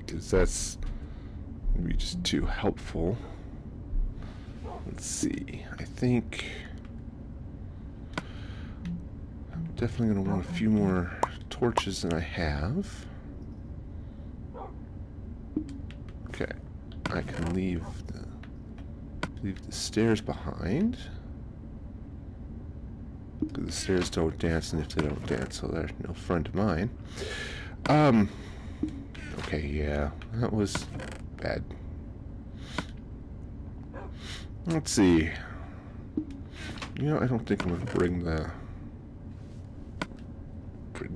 because that's going to be just too helpful. Let's see. I think I'm definitely going to want a few more torches than I have. Okay. I can leave the stairs behind. Because the stairs don't dance, and if they don't dance, so they're no friend of mine. Okay, yeah, that was bad. Let's see. You know, I don't think I'm going to bring the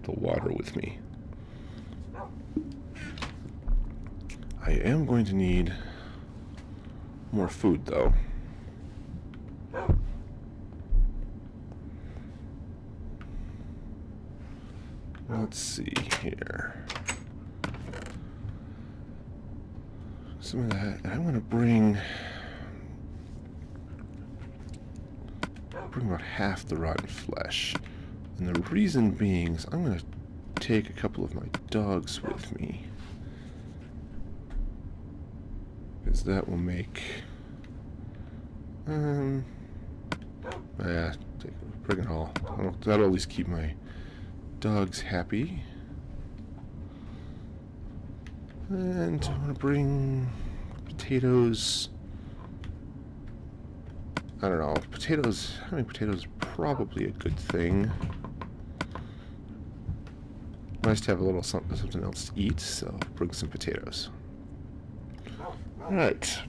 water with me. I am going to need more food, though. Let's see here. Some of that, and I'm going to bring about half the rotten flesh. And the reason being is I'm going to take a couple of my dogs with me. Because that will make... yeah, bring it all. That'll at least keep my dogs happy. And I want to bring potatoes. I don't know. Potatoes, having potatoes is probably a good thing. Nice to have a little something else to eat, so bring some potatoes. Alright.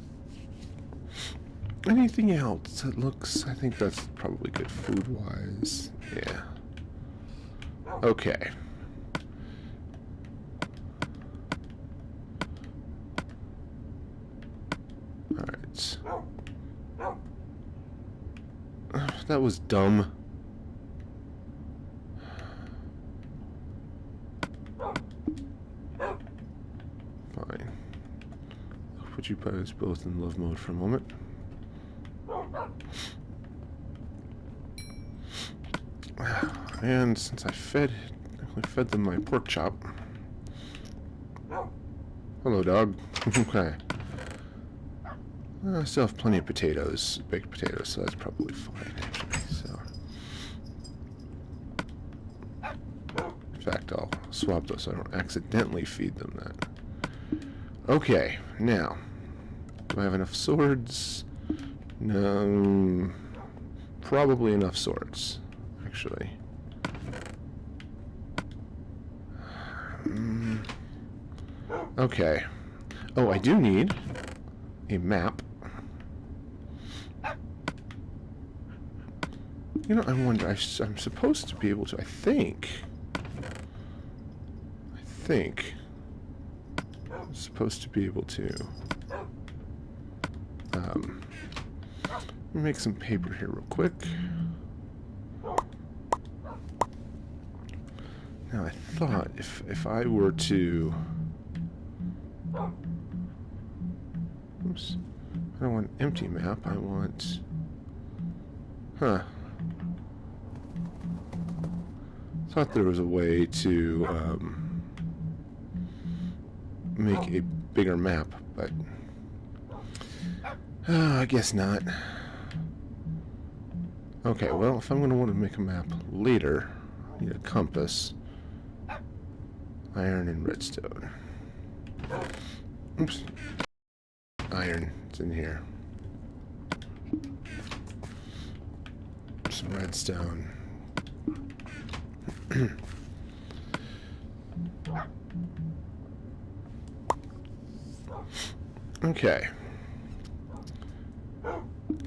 Anything else that looks... I think that's probably good food-wise. Yeah. Okay. Alright. That was dumb. Fine. I'll put you guys both in love mode for a moment. And since I fed them my pork chop. Hello, dog. Okay. I still have plenty of potatoes, baked potatoes, so that's probably fine, actually. So, in fact, I'll swap those so I don't accidentally feed them that. Okay, now, do I have enough swords? No, probably enough swords, actually. Okay. Oh, I do need a map. You know, I wonder, I'm supposed to be able to, I think I'm supposed to be able to, let me make some paper here real quick. Now, I thought if I were to, oops, I don't want an empty map, I want, thought there was a way to make a bigger map, but I guess not. Okay, well, if I'm going to want to make a map later, I need a compass, iron, and redstone. Oops. Iron, it's in here. Some redstone. Okay.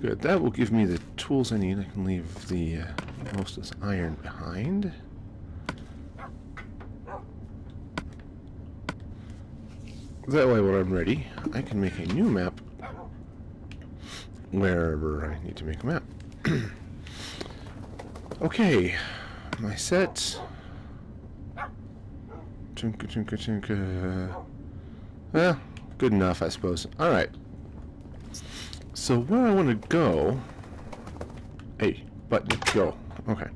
Good. That will give me the tools I need. I can leave the most of this iron behind. That way, when I'm ready, I can make a new map wherever I need to make a map. Okay. My set. Chunka, chunka, chunka. Well, good enough, I suppose. Alright. So where I want to go... Hey, button, go. Okay.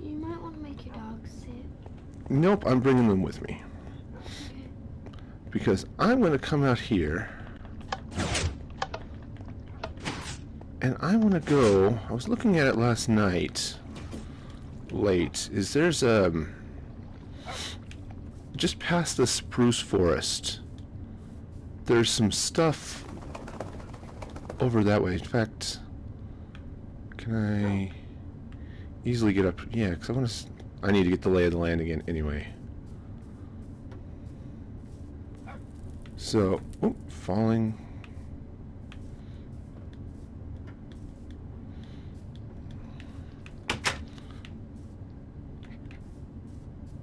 You might want to make your dogs sit. Nope, I'm bringing them with me. because I'm going to come out here and I want to go. I was looking at it last night late. There's just past the spruce forest, there's some stuff over that way. In fact, can I easily get up? Yeah, because I need to get the lay of the land again anyway. So, falling.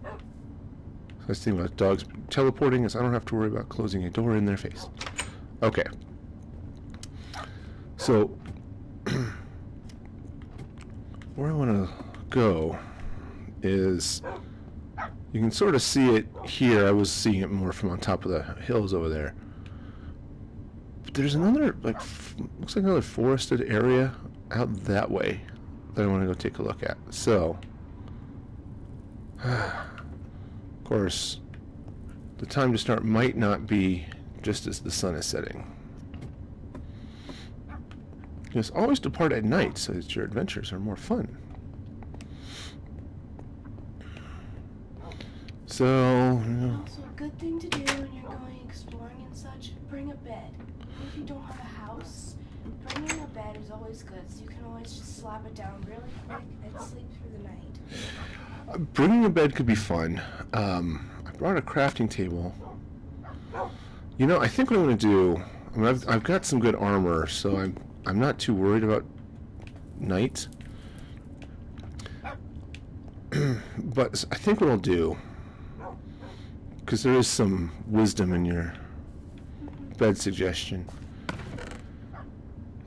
I was thinking about dogs teleporting, as I don't have to worry about closing a door in their face. Okay. So, where I want to go is, you can sort of see it here. I was seeing it more from on top of the hills over there. But there's another, looks like another forested area out that way that I want to go take a look at. So, of course, the time to start might not be just as the sun is setting. You must always depart at night so that your adventures are more fun. So, also a good thing to do when you're going exploring and such, bring a bed. If you don't have a house, bringing a bed is always good, so you can always just slap it down really quick and sleep through the night. Bringing a bed could be fun. I brought a crafting table. You know, I think what I'm going to do, I mean, I've got some good armor, so I'm not too worried about night. But I think what I'll do, because there is some wisdom in your bed suggestion,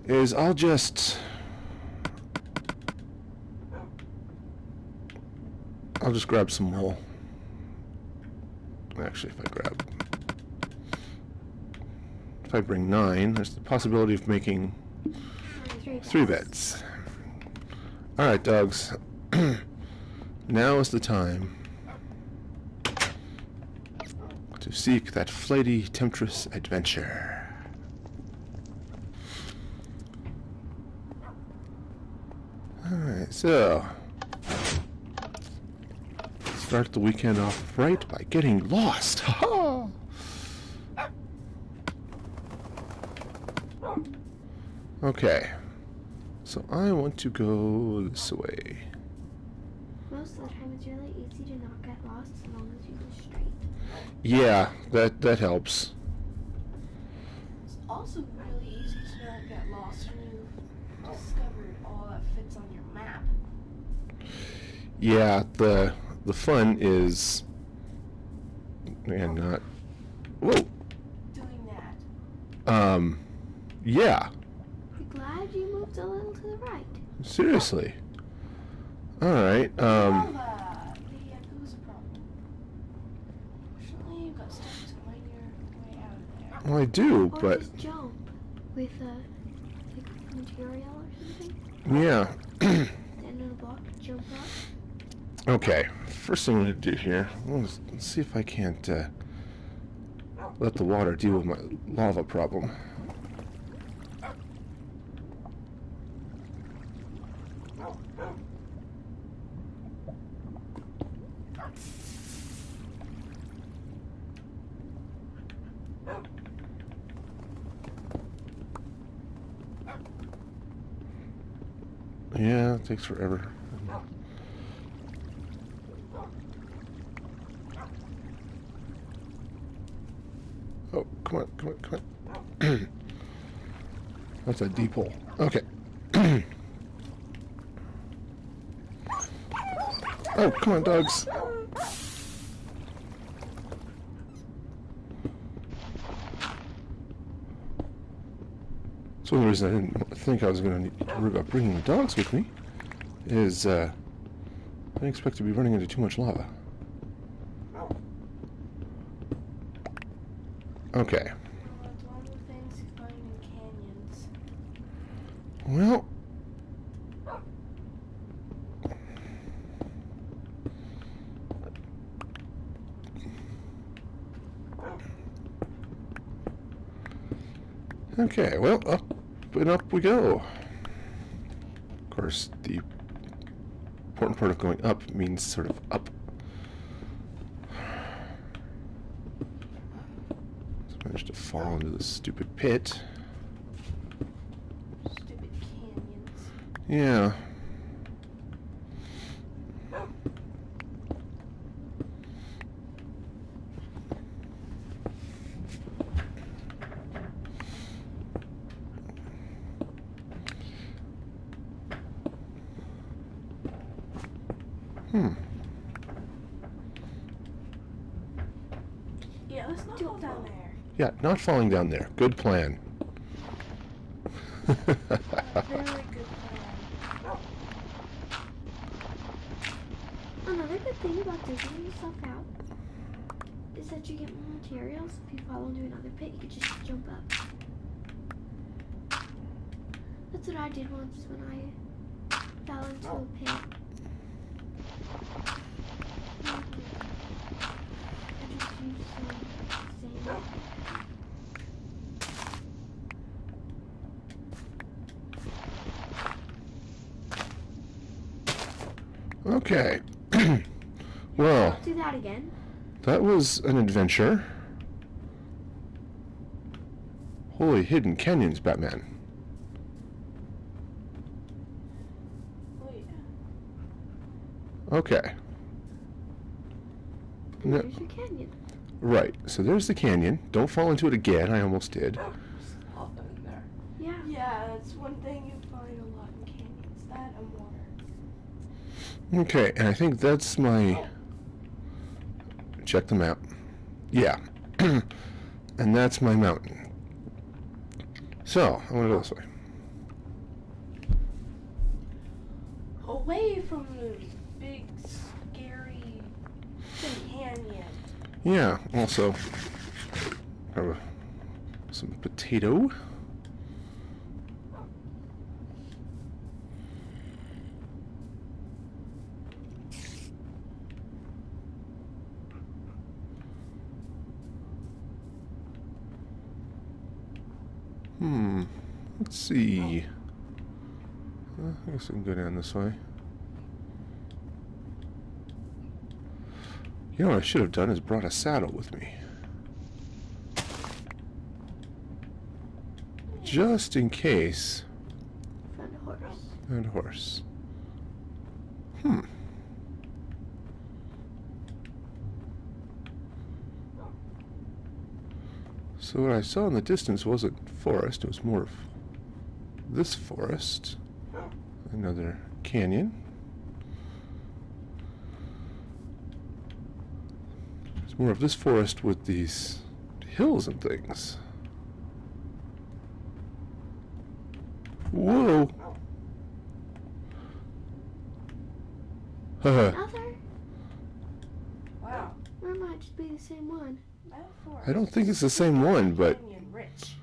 is I'll just grab some wool. Actually, if I bring 9, there's the possibility of making 3 beds. Alright, dogs. Now is the time to seek that flighty, temptress adventure. Alright, so start the weekend off right by getting lost. Ha! Okay, so I want to go this way. Most of the time it's really easy to not get lost as long as you go straight. Yeah, that helps. It's also really easy to not get lost when you've discovered all that fits on your map. Yeah, the fun is, and not, whoa, doing that. Yeah. I'm glad you moved a little to the right. Seriously. Alright, It was a problem. Fortunately, you got stuck somewhere your way out of there. well, I do, Or but, just jump with like material or something. yeah. Stand on a block, jump up. Okay, first thing I'm going to do here, let's see if I can't let the water deal with my lava problem. Yeah, it takes forever. Oh, come on. That's a deep hole. Okay. Oh, come on, dogs. That's one reason I didn't think I was going to worry about bringing the dogs with me, is I didn't expect to be running into too much lava. Okay. It's one of the things you find in canyons. Well, Okay, well, up and up we go. Of course, the important part of going up means sort of up. So I managed to fall into this stupid pit. Stupid canyons. Yeah. Yeah, let's not fall down there. Yeah, not falling down there. Good plan. Very good plan. Another good thing about digging yourself out is that you get more materials. If you fall into another pit, you can just jump up. That's what I did once when I fell into a pit. I just used some sand. Okay. Well, I'll do that again. that was an adventure. Holy hidden canyons, Batman. Oh yeah. And Okay. No, there's your canyon. right, so there's the canyon. Don't fall into it again. I almost did. Stop in there. Yeah. Yeah, that's one thing you find a lot in canyons. That and water. Okay, and I think that's my... Check the map. Yeah. And that's my mountain. So, I'm going to go this way. Away from the big, scary canyon. Yeah, also... have some potato. Let's see. I guess I can go down this way. You know what I should have done is brought a saddle with me. Just in case. Found a horse. And a horse. So what I saw in the distance wasn't forest, it was more of this forest. Another canyon. It's more of this forest with these hills and things. Whoa! Haha. Another? Wow. Or it might just be the same one. That forest I don't think it's the same one, but canyon rich.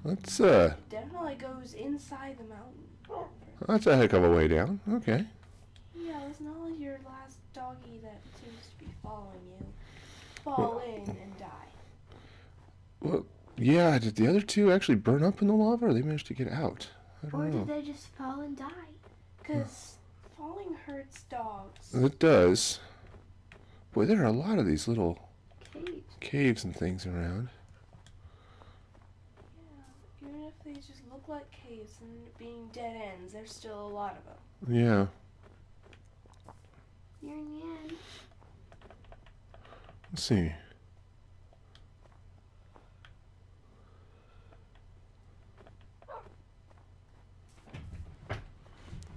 that's Definitely goes inside the mountain. that's a heck of a way down. Okay. Yeah, it's not like your last doggy that seems to be following you. Fall in and die. Well, yeah, did the other two actually burn up in the lava, or they managed to get out? I Or don't know. did they just fall and die? Because falling hurts dogs. It does. Boy, there are a lot of these little Caves. caves and things around. Yeah, even if they just look like caves and end up being dead ends, there's still a lot of them. Yeah. You're in the end. Let's see.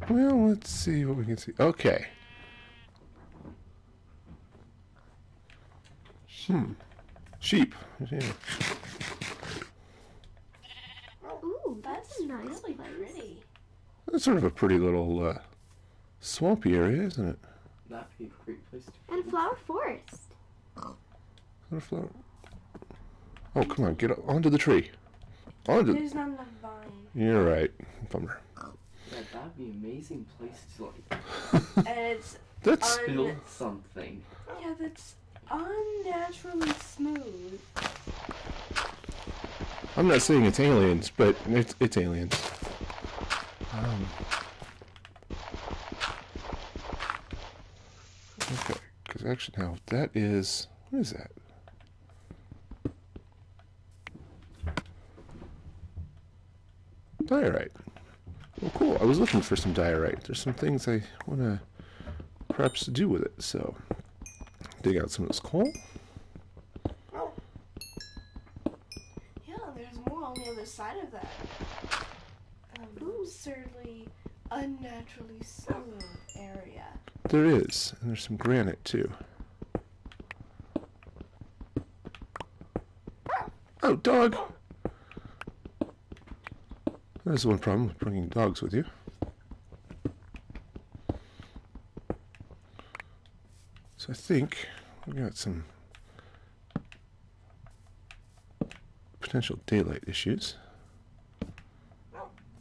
Well, let's see what we can see. Okay. Sheep. Yeah. Ooh, that's a nice really place. pretty. That's sort of a pretty little swampy area, isn't it? That'd be a great place to And a flower forest. What a flower. Oh, come on, get onto the tree. Onto. There's not enough vine. You're right. Bummer. Yeah, that'd be an amazing place to like And it's That's build something. yeah, that's unnaturally smooth. I'm not saying it's aliens, but it's aliens. Okay, because actually now that is... What is that? Diorite. Well, cool. I was looking for some diorite. There's some things I want to perhaps do with it, so... Dig out some of this coal. Yeah, there's more on the other side of that. Absurdly, unnaturally smooth area. There is, and there's some granite too. Oh, dog! There's one problem with bringing dogs with you. So I think we've got some potential daylight issues.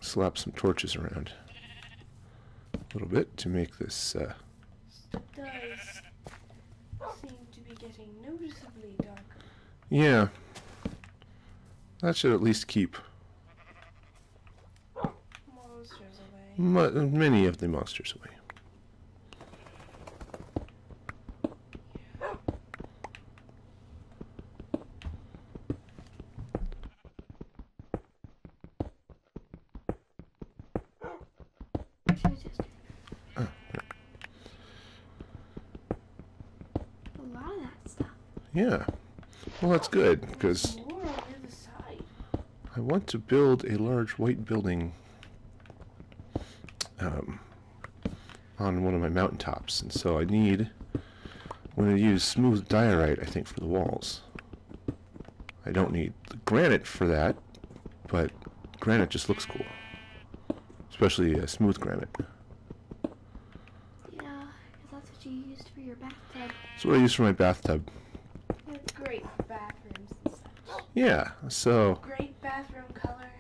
Slap some torches around a little bit to make this It does seem to be getting noticeably darker. yeah, that should at least keep Monsters away. many of the monsters away. A lot of that stuff. Yeah, well that's good because More on the other side. I want to build a large white building on one of my mountaintops, and so I'm going to use smooth diorite, I think, for the walls. I don't need the granite for that, but granite just looks cool, especially smooth granite. Yeah, because that's what you used for your bathtub. That's what I use for my bathtub. It's great for bathrooms and such. Yeah, so Great bathroom color.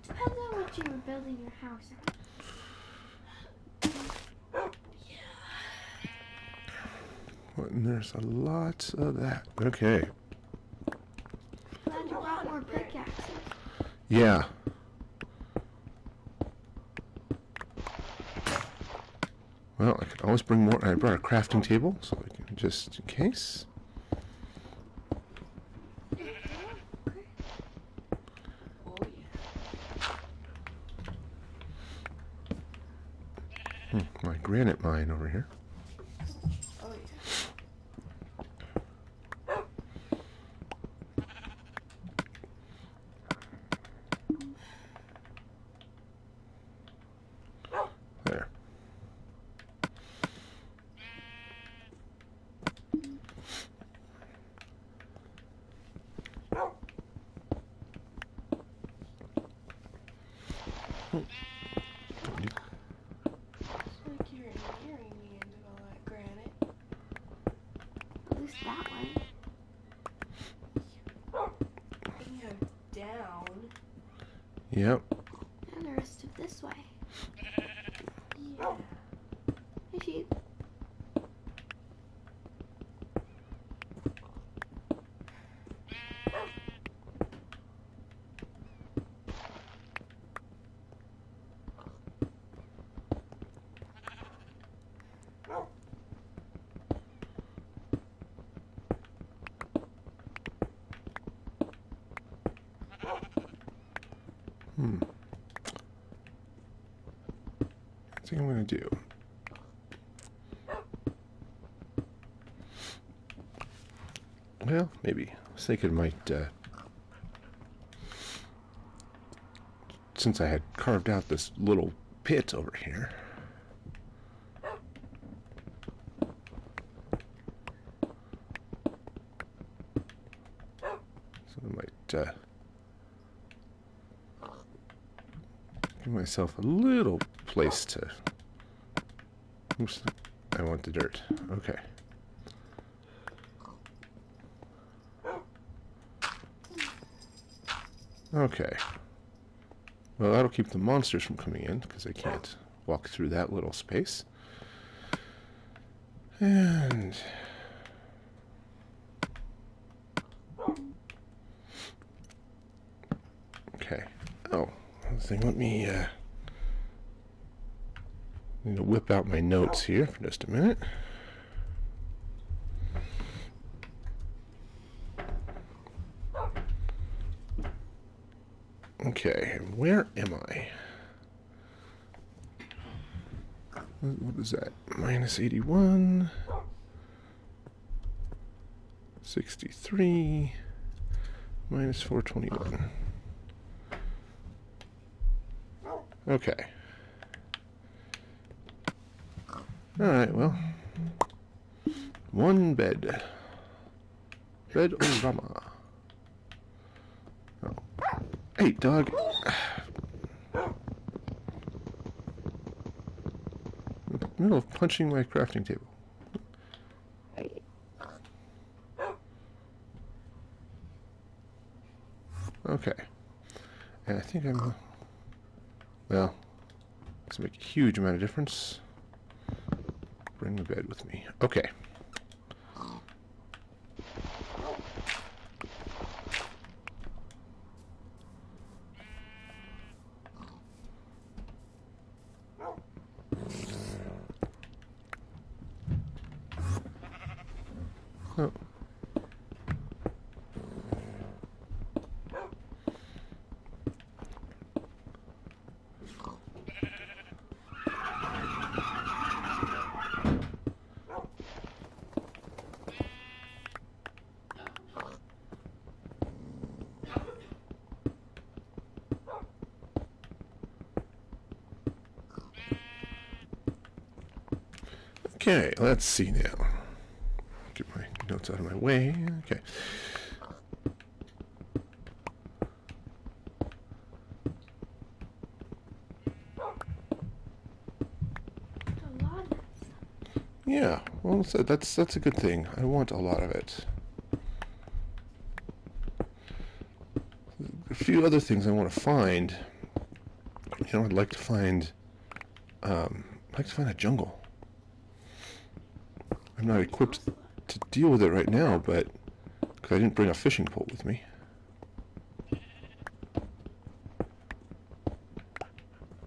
Depends on what you were building your house on. and there's a lot of that. Okay. Glad you brought more pickaxes. Yeah. Well, I could always bring more. I brought a crafting table, so I can just in case. Oh yeah. My granite mine over here. Oh yeah. There. It's like you're nearing the end of all that granite. At least that way. And you have down. Yep. And the rest of this way. Yeah. If you... I think I'm gonna do. Well, maybe. I was thinking it might, since I had carved out this little pit over here. So I might, give myself a little place to... Oops, I want the dirt. Okay. Okay. Well, that'll keep the monsters from coming in, because I can't walk through that little space. And... something. Let me need to whip out my notes here for just a minute. Okay, where am I? What is that? Minus 81. 63. Minus 421. Okay. Alright, well. One bed. Bed Orama. Oh. Hey, dog. In the middle of punching my crafting table. Okay. And I think I'm... Well, this will make a huge amount of difference. Bring the bed with me. Okay. Oh. Okay, let's see now. Get my notes out of my way. Okay. A lot of that stuff. Yeah, well, that's a good thing. I want a lot of it. A few other things I want to find. You know, I'd like to find a jungle. I'm not equipped to deal with it right now, but because I didn't bring a fishing pole with me.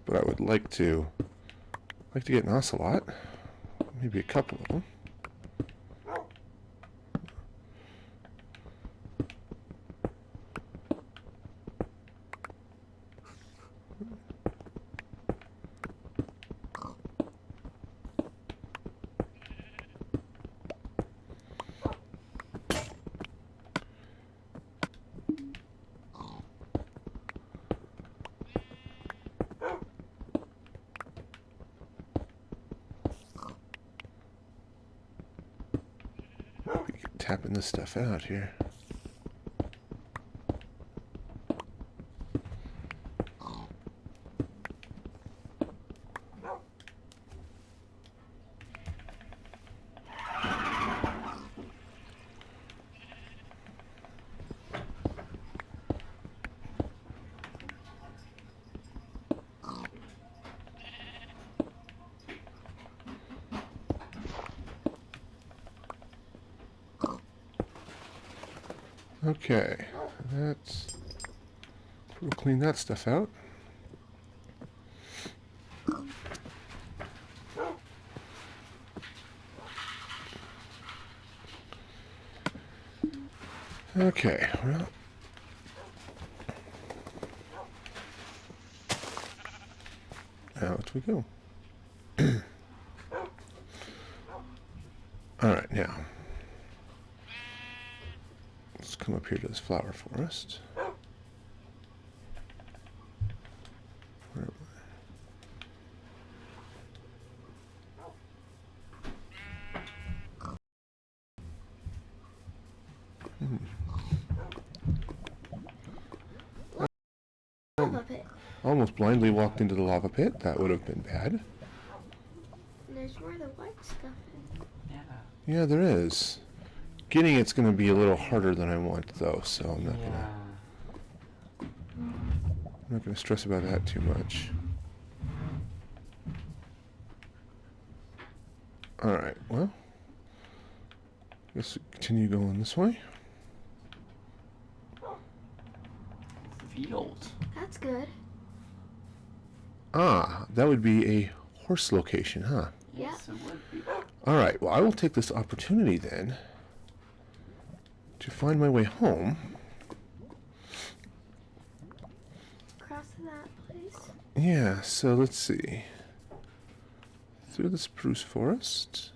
But I would like to get an ocelot, maybe a couple of them. Tapping this stuff out here. Okay, we'll clean that stuff out. Okay, well, out we go. Alright, now, let's come up here to this flower forest. Where am Lava pit. Almost blindly walked into the lava pit. That would have been bad. And there's more of the white stuff in. Yeah. Yeah, there is. Getting it's going to be a little harder than I want, though, so I'm not going to stress about that too much. Alright, well, let's continue going this way. Field. That's good. Ah, that would be a horse location, huh? Yes, it would be. Alright, well, I will take this opportunity then to find my way home. Across to that place. Yeah, so let's see. Through the spruce forest.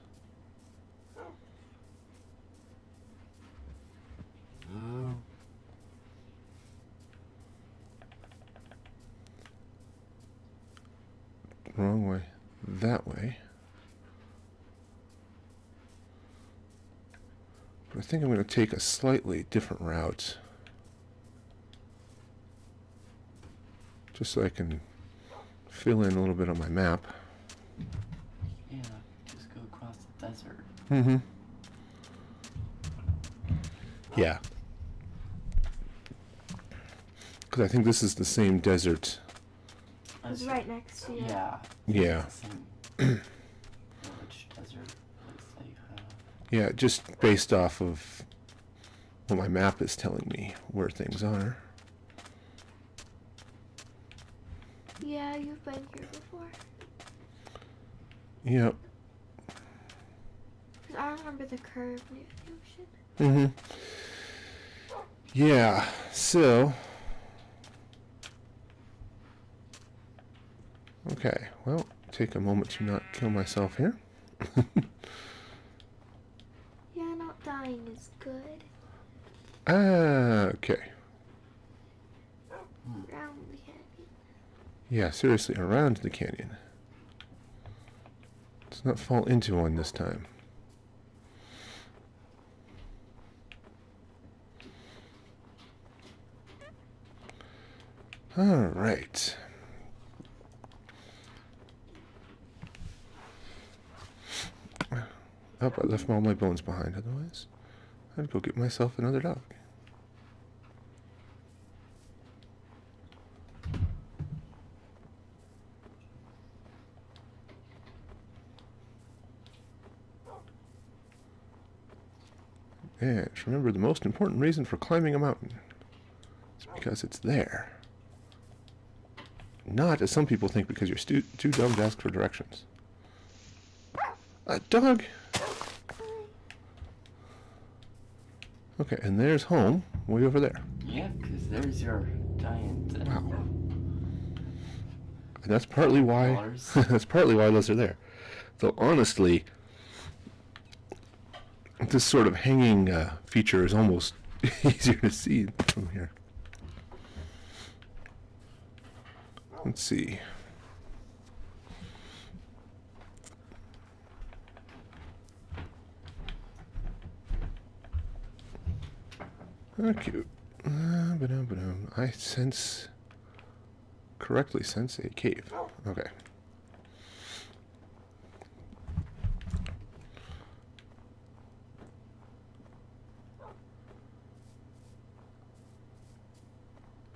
Wrong way. That way. But I think I'm going to take a slightly different route. Just so I can fill in a little bit on my map. Yeah, just go across the desert. Mm-hmm. Yeah. Because I think this is the same desert. It's right next to you. Yeah. Yeah. It's the same village desert place they have. Yeah, just based off of what my map is telling me where things are. Yeah, you've been here before. Yep. 'Cause I remember the curve near the ocean. Mm-hmm. Yeah, so... Okay, well, take a moment to not kill myself here. Yeah, not dying is good. Okay. Around the canyon. Yeah, seriously, around the canyon. Let's not fall into one this time. Alright. Oh, I left all my bones behind, otherwise I'd go get myself another dog. And remember, the most important reason for climbing a mountain is because it's there. Not, as some people think, because you're too dumb to ask for directions. A dog! Okay, and there's home, way over there. Yeah, because there's your giant. Wow. And that's partly why. Dollars. That's partly why those are there. Though honestly, this sort of hanging feature is almost easier to see from here. Let's see. Oh, cute. I correctly sense a cave. Okay.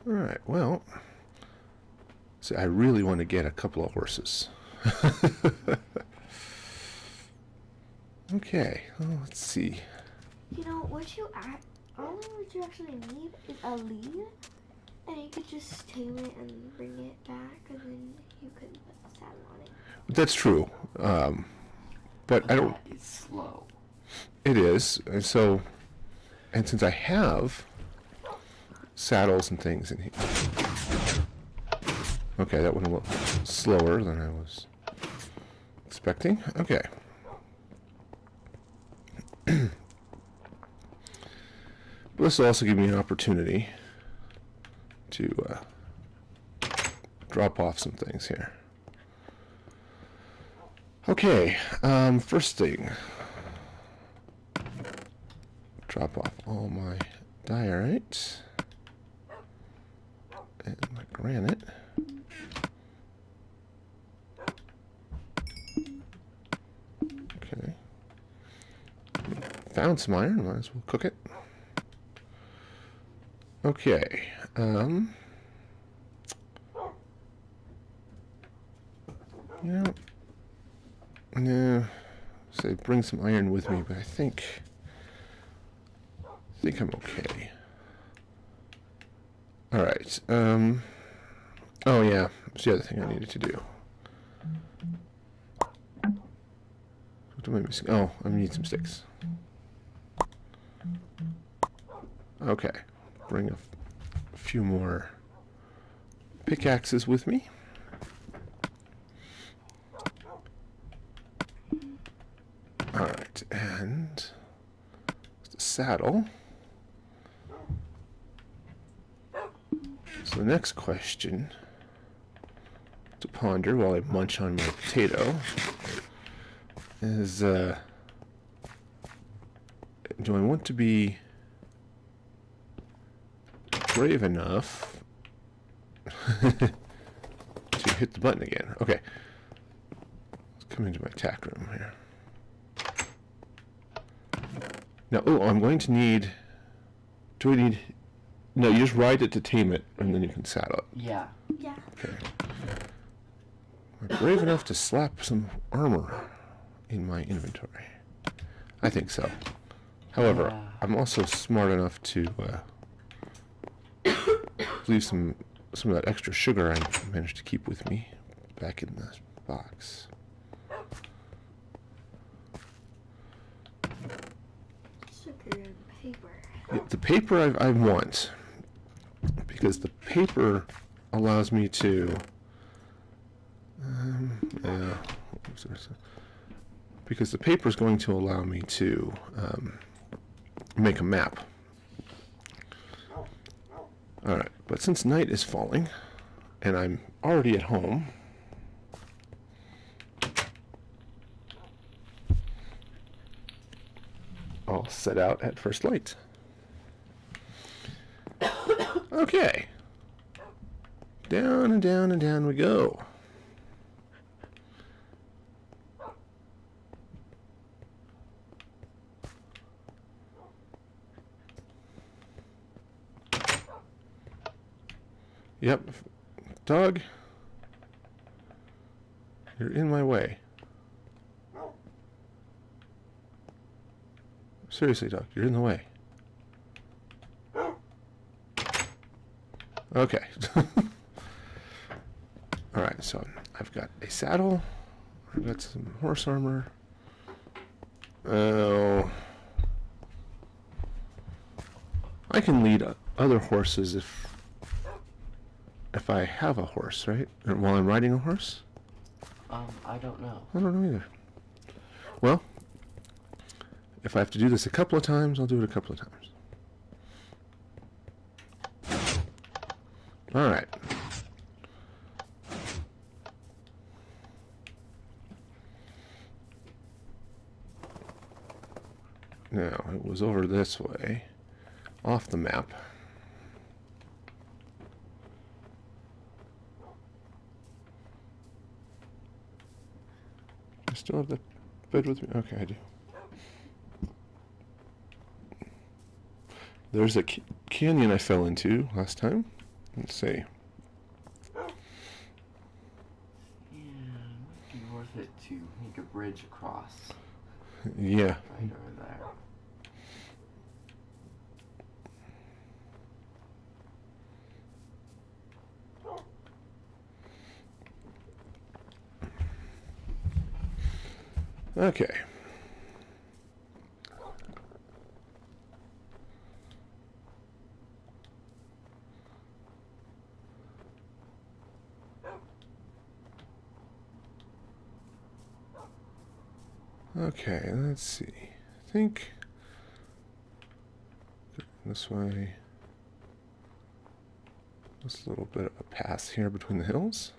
Alright, well, see, I really want to get a couple of horses. Okay, well, let's see. You know, only what you actually need is a lead, and you could just tame it and bring it back, and then you could put the saddle on it. That's true. But I don't... It's slow. It is. And so, and since I have saddles and things in here... Okay, that went a little slower than I was expecting. Okay. But this will also give me an opportunity to drop off some things here. Okay, first thing. Drop off all my diorite and my granite. Okay. Found some iron, might as well cook it. Okay, yeah, no, say bring some iron with me, but I think I'm okay. All right, oh yeah, What's the other thing I needed to do? What am I missing? Oh, I need some sticks. Okay. Bring a few more pickaxes with me. Alright, and the saddle. So the next question to ponder while I munch on my potato is, do I want to be brave enough to hit the button again? Okay. Let's come into my tack room here. Now, oh, I'm going to need... Do I need... No, you just ride it to tame it, and then you can saddle it. Yeah. Yeah. Okay. Am I brave enough to slap some armor in my inventory? I think so. However, Yeah. I'm also smart enough to leave some of that extra sugar I managed to keep with me back in the box. Sugar and paper. Yeah, the paper I want, because the paper allows me to yeah, because the paper is going to allow me to make a map. Alright, but since night is falling and I'm already at home, I'll set out at first light. Okay. Down and down and down we go. Yep. Dog, you're in my way. Seriously, dog, you're in the way. Okay. Alright, so I've got a saddle. I've got some horse armor. Oh. I can lead other horses if I have a horse, right? Or while I'm riding a horse? I don't know. I don't know either. Well, if I have to do this a couple of times, I'll do it a couple of times. Alright. Now, it was over this way, off the map. I still have the bed with me? Okay, I do. There's a canyon I fell into last time. Let's see. Yeah, might be worth it to make a bridge across. Yeah. Right over there. Okay. Okay, let's see. I think this way. Just a little bit of a pass here between the hills.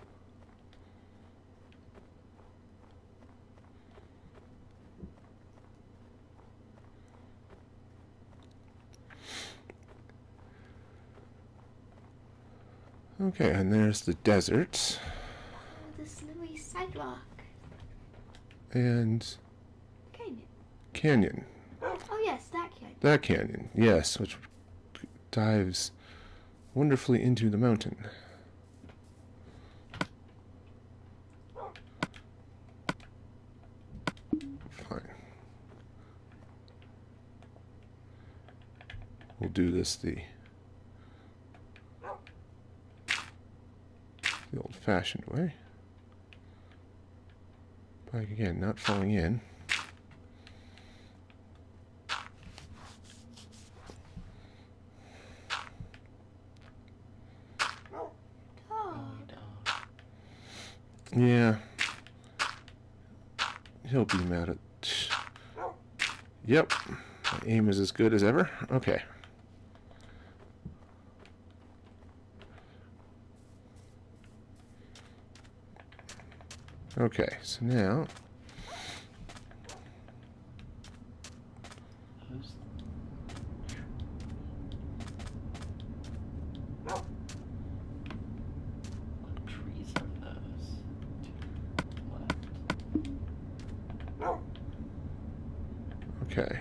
Okay, and there's the desert. Oh, the snowy sidewalk. And Canyon. canyon. Oh yes, that canyon. That canyon, yes, which dives wonderfully into the mountain. Fine. We'll do this the old-fashioned way. But again, not falling in. Yeah. He'll be mad at... Yep. My aim is as good as ever. Okay. Okay, so now... What trees are those? What? Okay.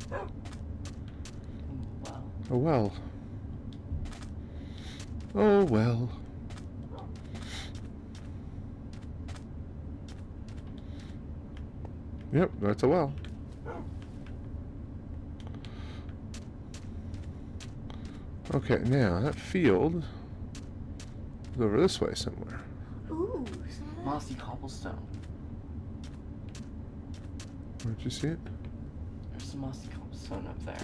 Wow. Oh well. Oh well. Yep, that's a well. Okay, now that field is over this way somewhere. Ooh, some of that. Mossy cobblestone. Where'd you see it? There's some mossy cobblestone up there.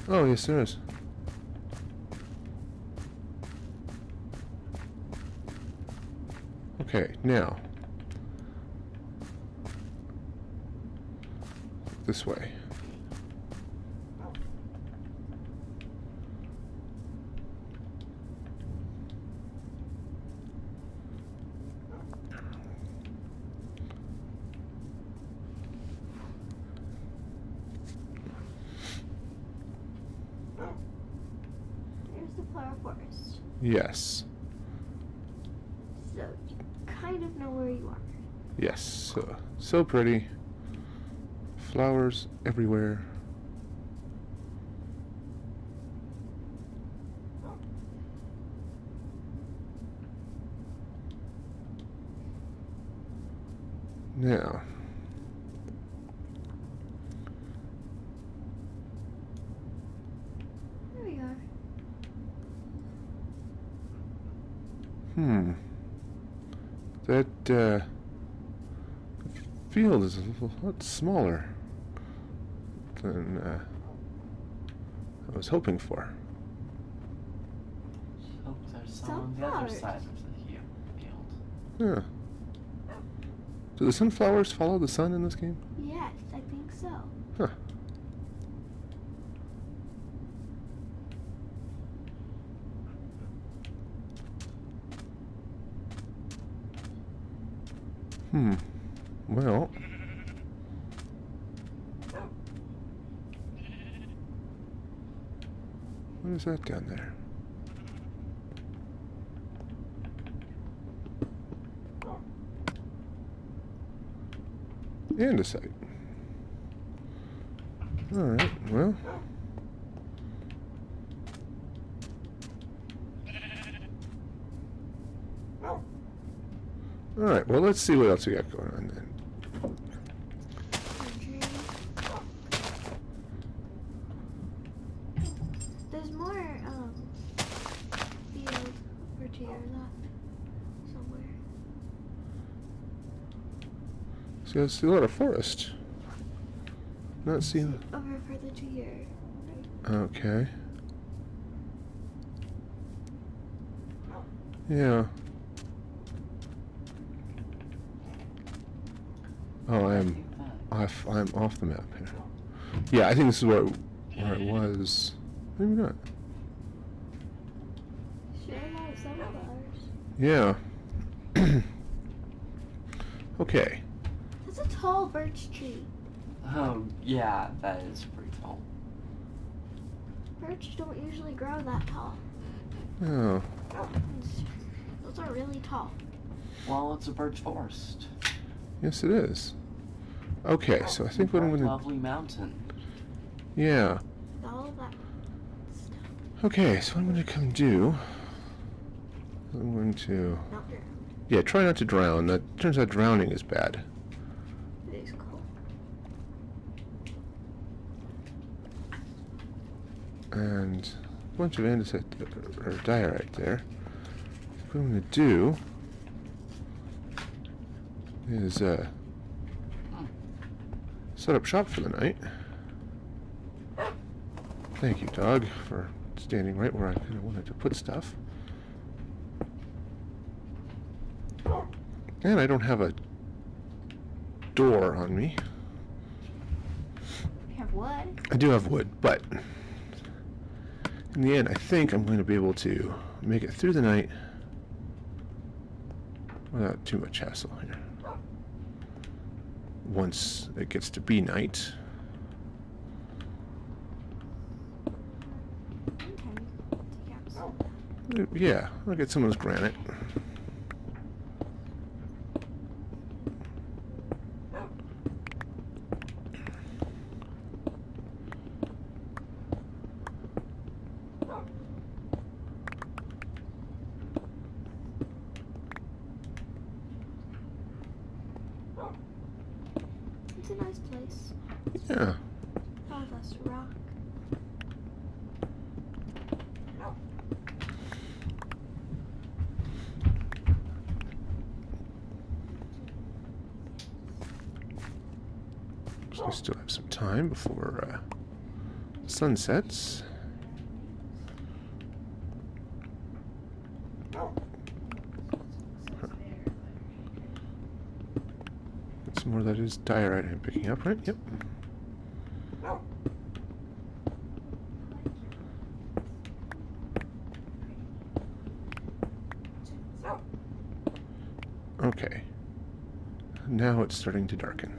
Oh, yes, there is. Okay, now. This way. There's the flower forest. Yes. So you kind of know where you are. Yes. So pretty. Flowers everywhere. Now. There we are. That field is a lot smaller than I was hoping for. Oh, there's some on the other Sunflowers. side of the field. Yeah. Do the sunflowers follow the sun in this game? Yes, I think so. Huh. Well. What is that down there? Andesite. Alright, well. Alright, well, let's see what else we got going on then. There's more field over to your left somewhere. See, I see a lot of forest. Not seeing. Over further to your right. Okay. Yeah. Oh, I'm off the map here. Yeah, I think this is where it was. Maybe not. Sure, not sunflowers. Yeah. Okay. That's a tall birch tree. Oh, yeah, that is pretty tall. Birch don't usually grow that tall. Oh. Those are really tall. Well, it's a birch forest. Yes, it is. Okay, so I think what I'm going to... Lovely mountain. Yeah. All of that stuff. Okay, so what I'm going to come do... I'm going to... Not drowned. Yeah, try not to drown. That turns out drowning is bad. It is cool. and a bunch of andesite or diorite there. What I'm going to do is set up shop for the night. Thank you, dog, for standing right where I kind of wanted to put stuff. And I don't have a door on me. You have wood. I do have wood, but in the end, I think I'm going to be able to make it through the night without too much hassle here. Once it gets to be night. Yeah, I'll get some of this granite. It's a nice place. Yeah. All this rock. So we still have some time before sun sets. Some more of that is diorite I'm picking up, right? Yep. Okay. Now it's starting to darken.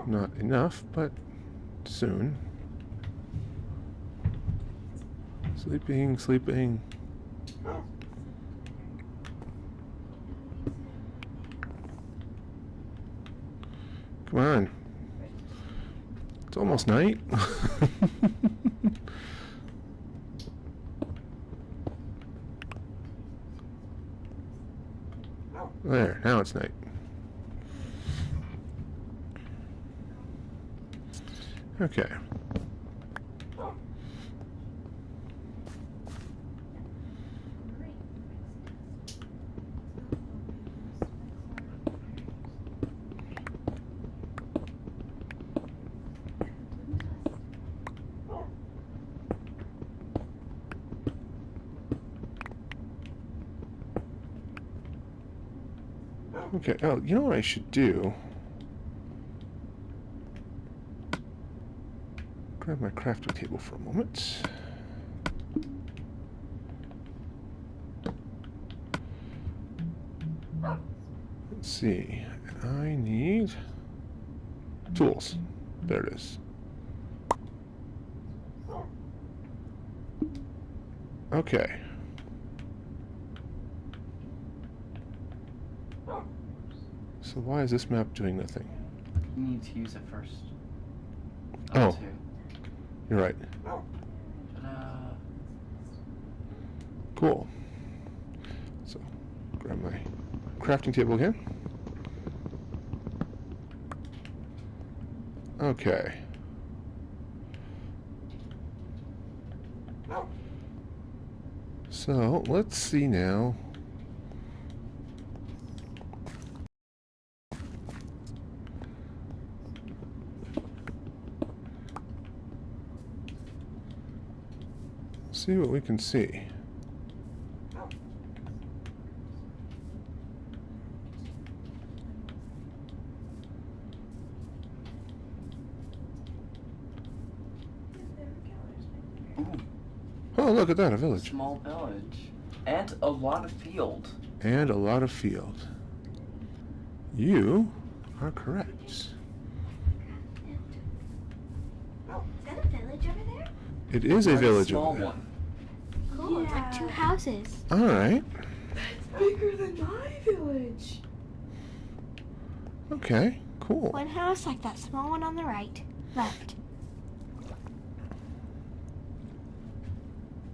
Not enough, but soon. Sleeping, sleeping. Come on. It's almost night. There, now it's night. Okay. Okay, oh, you know what I should do? Grab my crafting table for a moment. Let's see. I need tools. There it is. Okay. So why is this map doing nothing? You need to use it first. Oh. Two. You're right. Ta-da. Cool. So, grab my crafting table again. Okay. So, let's see now. See what we can see. Ooh, Oh, look at that, a village. small village. And a lot of field. And a lot of field. You are correct. Is that a village over there? It is a Very village small over there. one. Cool. It's like 2 houses. Alright. That's bigger than my village. Okay, cool. 1 house like that small one on the right. Left.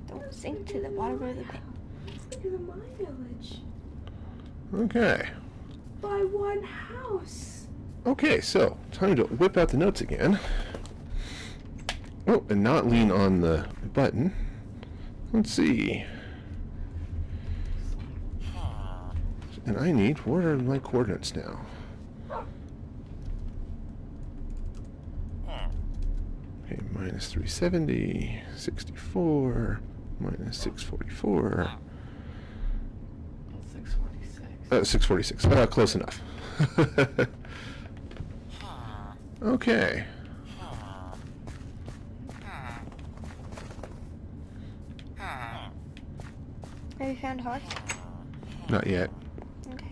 Don't sink to the bottom of the pit. That's bigger than my village. Okay. By 1 house. Okay, so time to whip out the notes again. Oh, and not lean on the button. Let's see. And I need, what are my coordinates now? Okay, minus 370, 64, minus 644. 646. 646. Close enough. Okay. Have you found a horse? Not yet. Okay.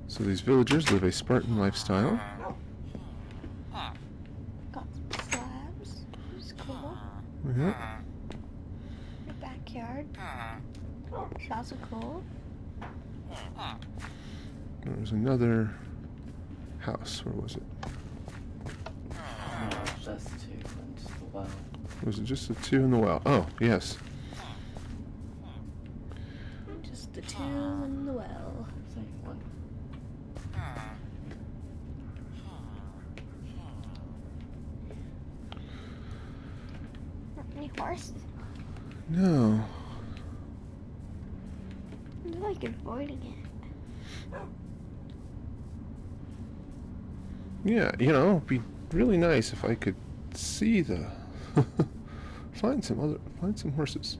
So these villagers live a Spartan lifestyle. Got some slabs. It's cool. Yeah. Your backyard. It's also cool. There's another house. Where was it? No, just two and the well. Was it just the two in the well? Oh, yes. Just the two in the well. Same one. Any horses? No. I'm like avoiding it. Yeah, you know, it'd be really nice if I could see the find some horses.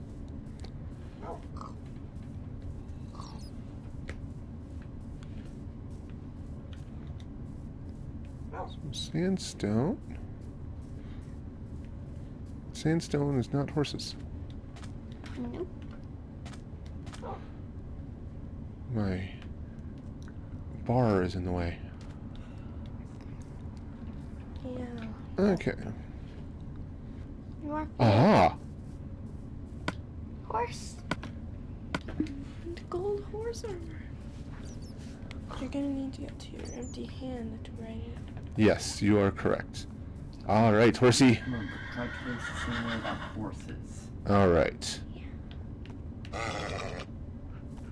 Some sandstone. Sandstone is not horses. Nope. My bar is in the way. Yeah. Okay. You are Aha! horse. And gold horse armor. You're gonna need to get to your empty hand to write it. Yes, you are correct. All right, horsey. Remember, try to place the same way that horses. All right.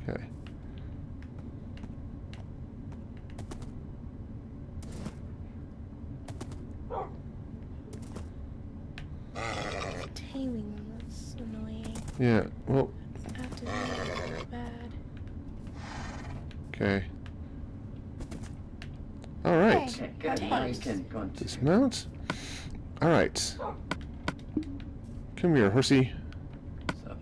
Okay. Taming them, that's annoying. Yeah. Well. I have to do it really bad. Okay. All right. Okay, good. Okay. Now you can go into Dismount. All right. Come here, horsey. So,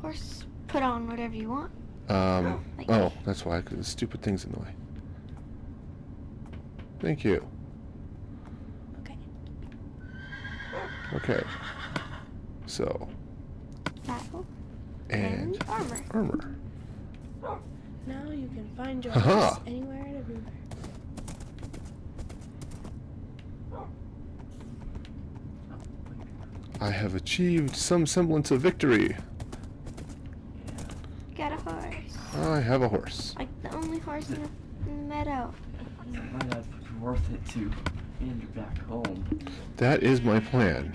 Horse, put on whatever you want. Like Oh, that's why. 'Cause the stupid thing's in the way. Thank you. Okay. Okay. So, Saddle and armor. armor. Now you can find your Haha. horse anywhere and everywhere. I have achieved some semblance of victory. You got a horse. I have a horse. Like the only horse in the meadow. it might have been worth it to hand you back home. That is my plan.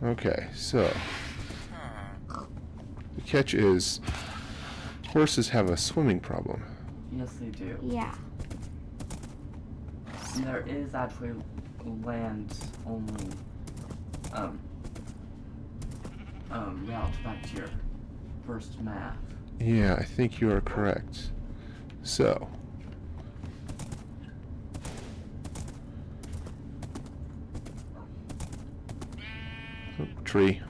Okay, so the catch is horses have a swimming problem. Yes, they do. Yeah. And there is actually land only route back to your first map. Yeah, I think you are correct. So, oh, tree.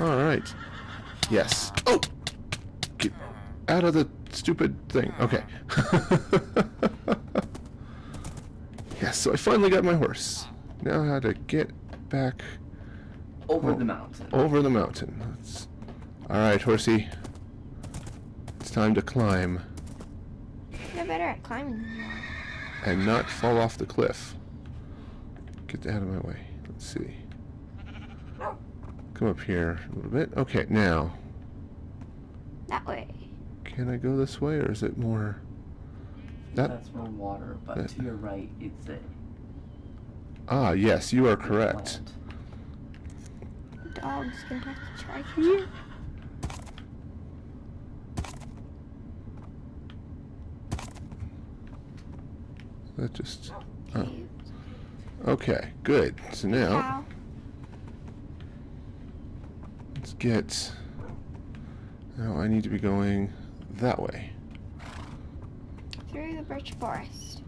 All right. Yes. Oh, get out of the stupid thing. Okay. Yes. So I finally got my horse. Now how to get back Over Oh. the mountain. over the mountain. All right, horsey. It's time to climb You're better at climbing than you are. and not fall off the cliff. Get out of my way. Let's see. Come up here a little bit. Okay, now, That way. can I go this way, or is it more... That... That's more water, but that- to your right, it's a Ah, yes, you are correct. land. The dog's gonna have to try here. That just... Okay. Okay, good. So now, Cow. let's get... Now I need to be going that way. Through the birch forest.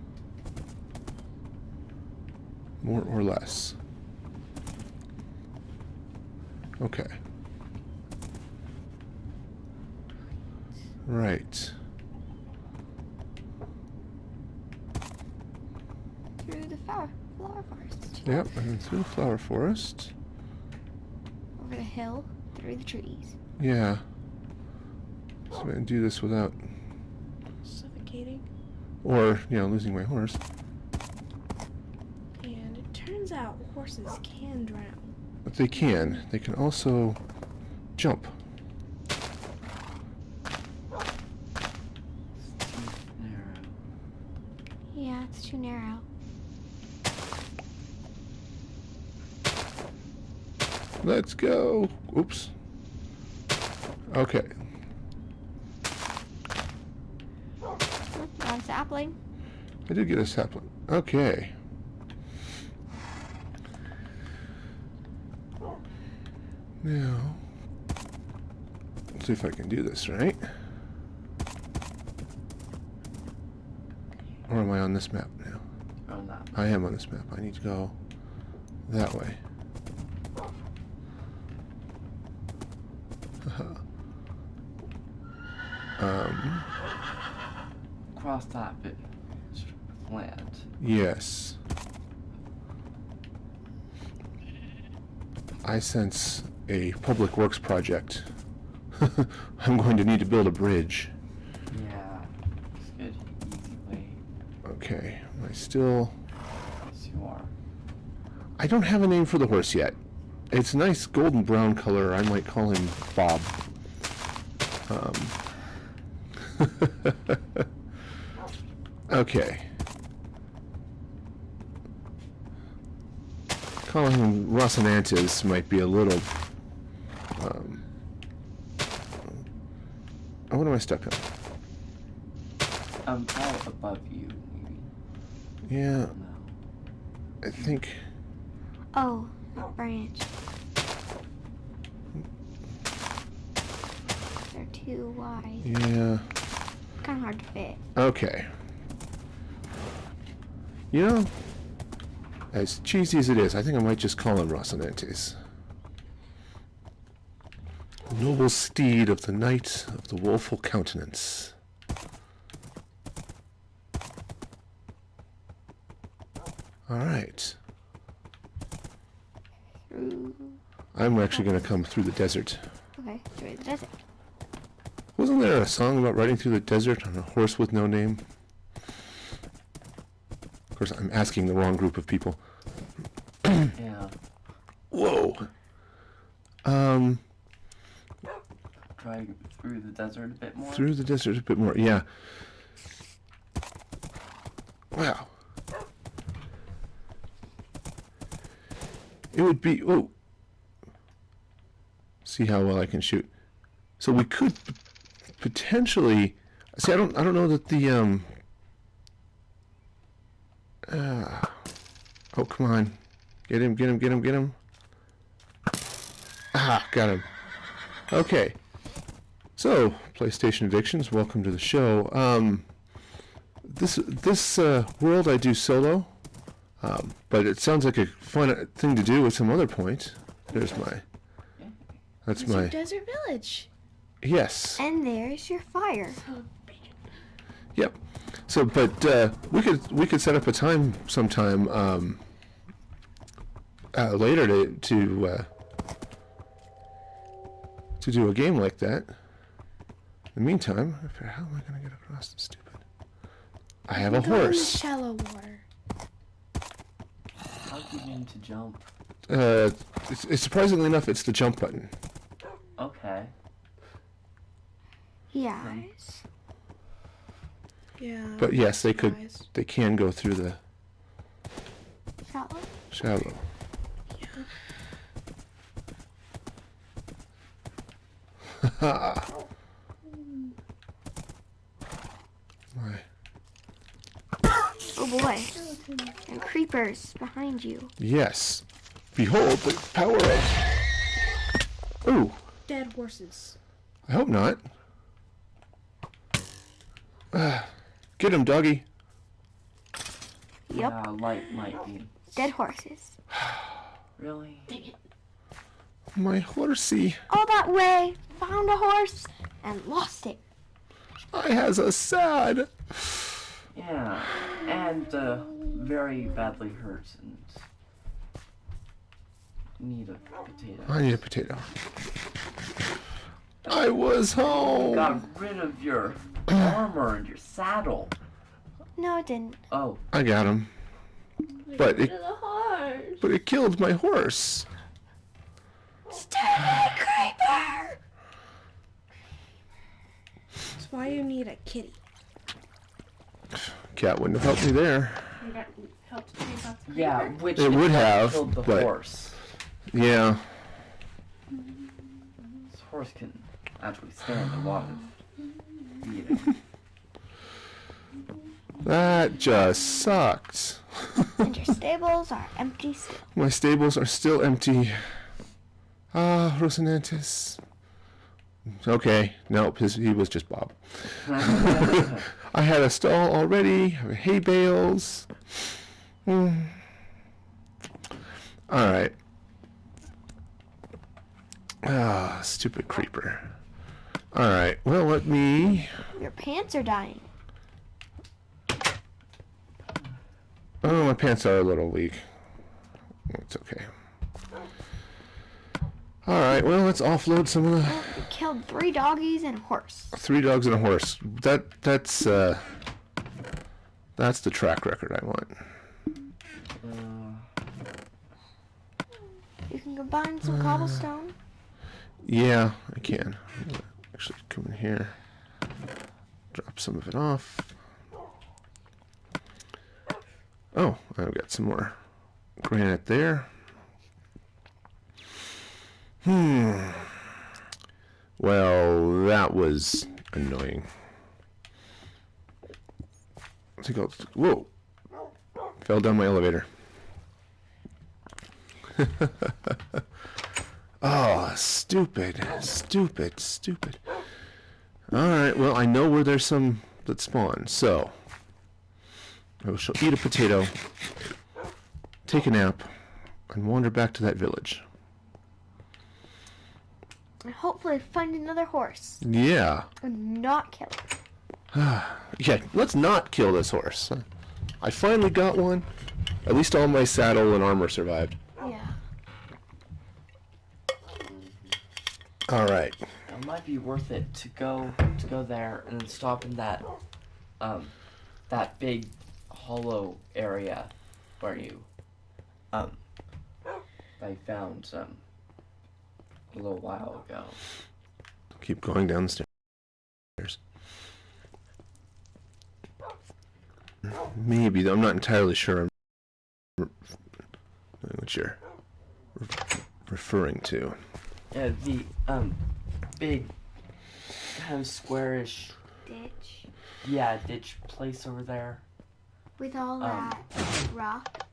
More or less. Okay. Right. Through the flower forest. Yep, and then through the flower forest. Over the hill. Through the trees. Yeah. So I can do this without... Suffocating. Or, losing my horse. And it turns out horses can drown. But they can. They can also jump. It's too narrow. Yeah, it's too narrow. Let's go. Oops. Okay. Got a sapling. I did get a sapling. Okay. Now, let's see if I can do this right. Or am I on this map now? Oh, no. I am on this map. I need to go that way. Across that bit of land. Yes. I sense a public works project. I'm going to need to build a bridge. Yeah. It's good. Easy way. Okay. I still... Yes, you are. I don't have a name for the horse yet. It's a nice golden brown color. I might call him Bob. Okay. Calling him Rocinantes might be a little... Oh, what am I stuck on? Out above you, maybe. Yeah, No. I think... Oh, a branch. They're too wide. Yeah. Kind of hard to fit. Okay. As cheesy as it is, I think I might just call him Rocinantes. Noble steed of the knight of the woeful countenance. Alright. Through. I'm actually going to come through the desert. Okay, through the desert. Wasn't there a song about riding through the desert on a horse with no name? Of course, I'm asking the wrong group of people. Yeah. Whoa! Try through the desert a bit more. Through the desert a bit more, yeah. Wow. It would be... Oh! See how well I can shoot. So we could potentially... See, I don't know that the... Oh, come on. Get him, get him, get him, get him. Ah, got him. Okay. So, PlayStation Addictions, welcome to the show. This world I do solo, but it sounds like a fun thing to do at some other point. There's my... That's It's my... your desert village. Yes. And there's your fire. Yep. So, but we could set up a time sometime later to do a game like that. In the meantime, how am I going to get across this stupid? I have a Go in the horse. shallow water. How do you mean to jump? It's surprisingly enough, it's the jump button. Okay. Yes. Yeah. But yes, they could. Guys. They can go through the Shallow. shallow. My. Oh boy. And creepers behind you. Yes. Behold the power of... Ooh. Dead horses. I hope not. Get him, doggy. Yep. Yeah, light might be. Dead horses. Really? My horsey. All that way. Found a horse and lost it. I has a sad. Yeah, and very badly hurt and need a potato. I need a potato. I was home. Got rid of your armor and your saddle. No, it didn't. Oh, I got him. But it, The horse. but it killed my horse. Stupid creeper! That's why you need a kitty. Cat wouldn't have helped me there. You got help to chase out the creeper. yeah, which It would have, killed the but- horse. Yeah. This horse can actually stand a lot of beating. That just sucked. And your stables are empty still. My stables are still empty. Ah, Rosinantis. Okay, nope, he was just Bob. I had a stall already, hay bales. Alright. Ah, stupid creeper. Alright, well, let me... Your pants are dying. Oh, my pants are a little weak. It's okay. Alright, well, let's offload some of the... You killed 3 doggies and a horse. 3 dogs and a horse. That's the track record I want. You can combine some cobblestone. Yeah, I can. Actually, come in here. Drop some of it off. Oh, I've got some more granite there. Well, that was annoying. I think I'll... Whoa! Fell down my elevator. Oh, stupid. Stupid, stupid. Alright, well, I know where there's some that spawn, so... I shall eat a potato, take a nap, and wander back to that village. And hopefully find another horse. Yeah. And not kill it. Yeah, let's not kill this horse. I finally got one. At least all my saddle and armor survived. Yeah. Alright. It might be worth it to go there and then stop in that that big hollow area where you I found a little while ago. Keep going down the stairs. Maybe, though I'm not entirely sure what you're referring to. Yeah, the big kind of squarish Ditch. ditch place over there. With all that rock.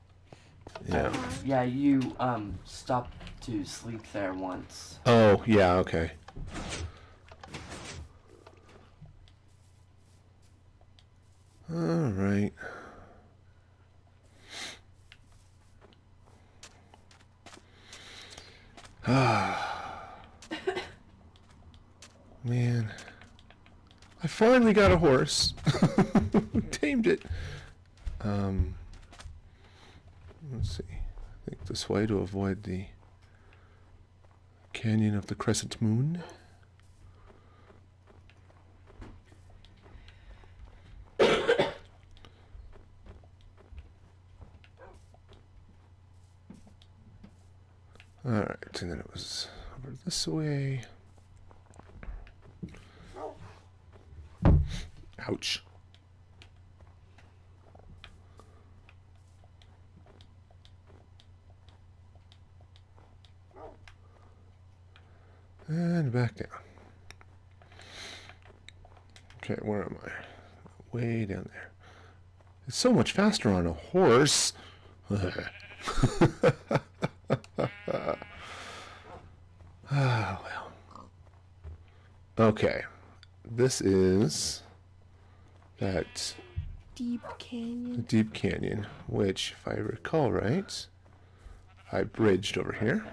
Yeah. Yeah, you stopped to sleep there once. Oh, yeah, okay. Alright. Man. I finally got a horse. Tamed it. Let's see. I think this way to avoid the canyon of the crescent moon. Alright, and then it was over this way. Ouch. And back down. Okay, where am I? Way down there. It's so much faster on a horse. Ah, well. Okay. This is that Deep canyon. deep canyon, which, if I recall right, I bridged over here.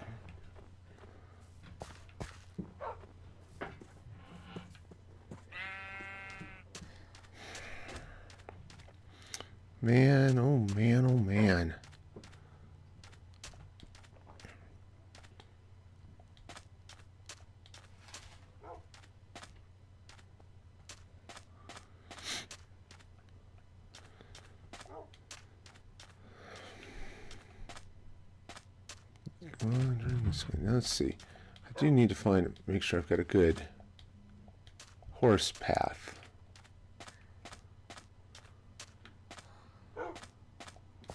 Man, oh man, oh man. Let's see. I do need to make sure I've got a good horse path.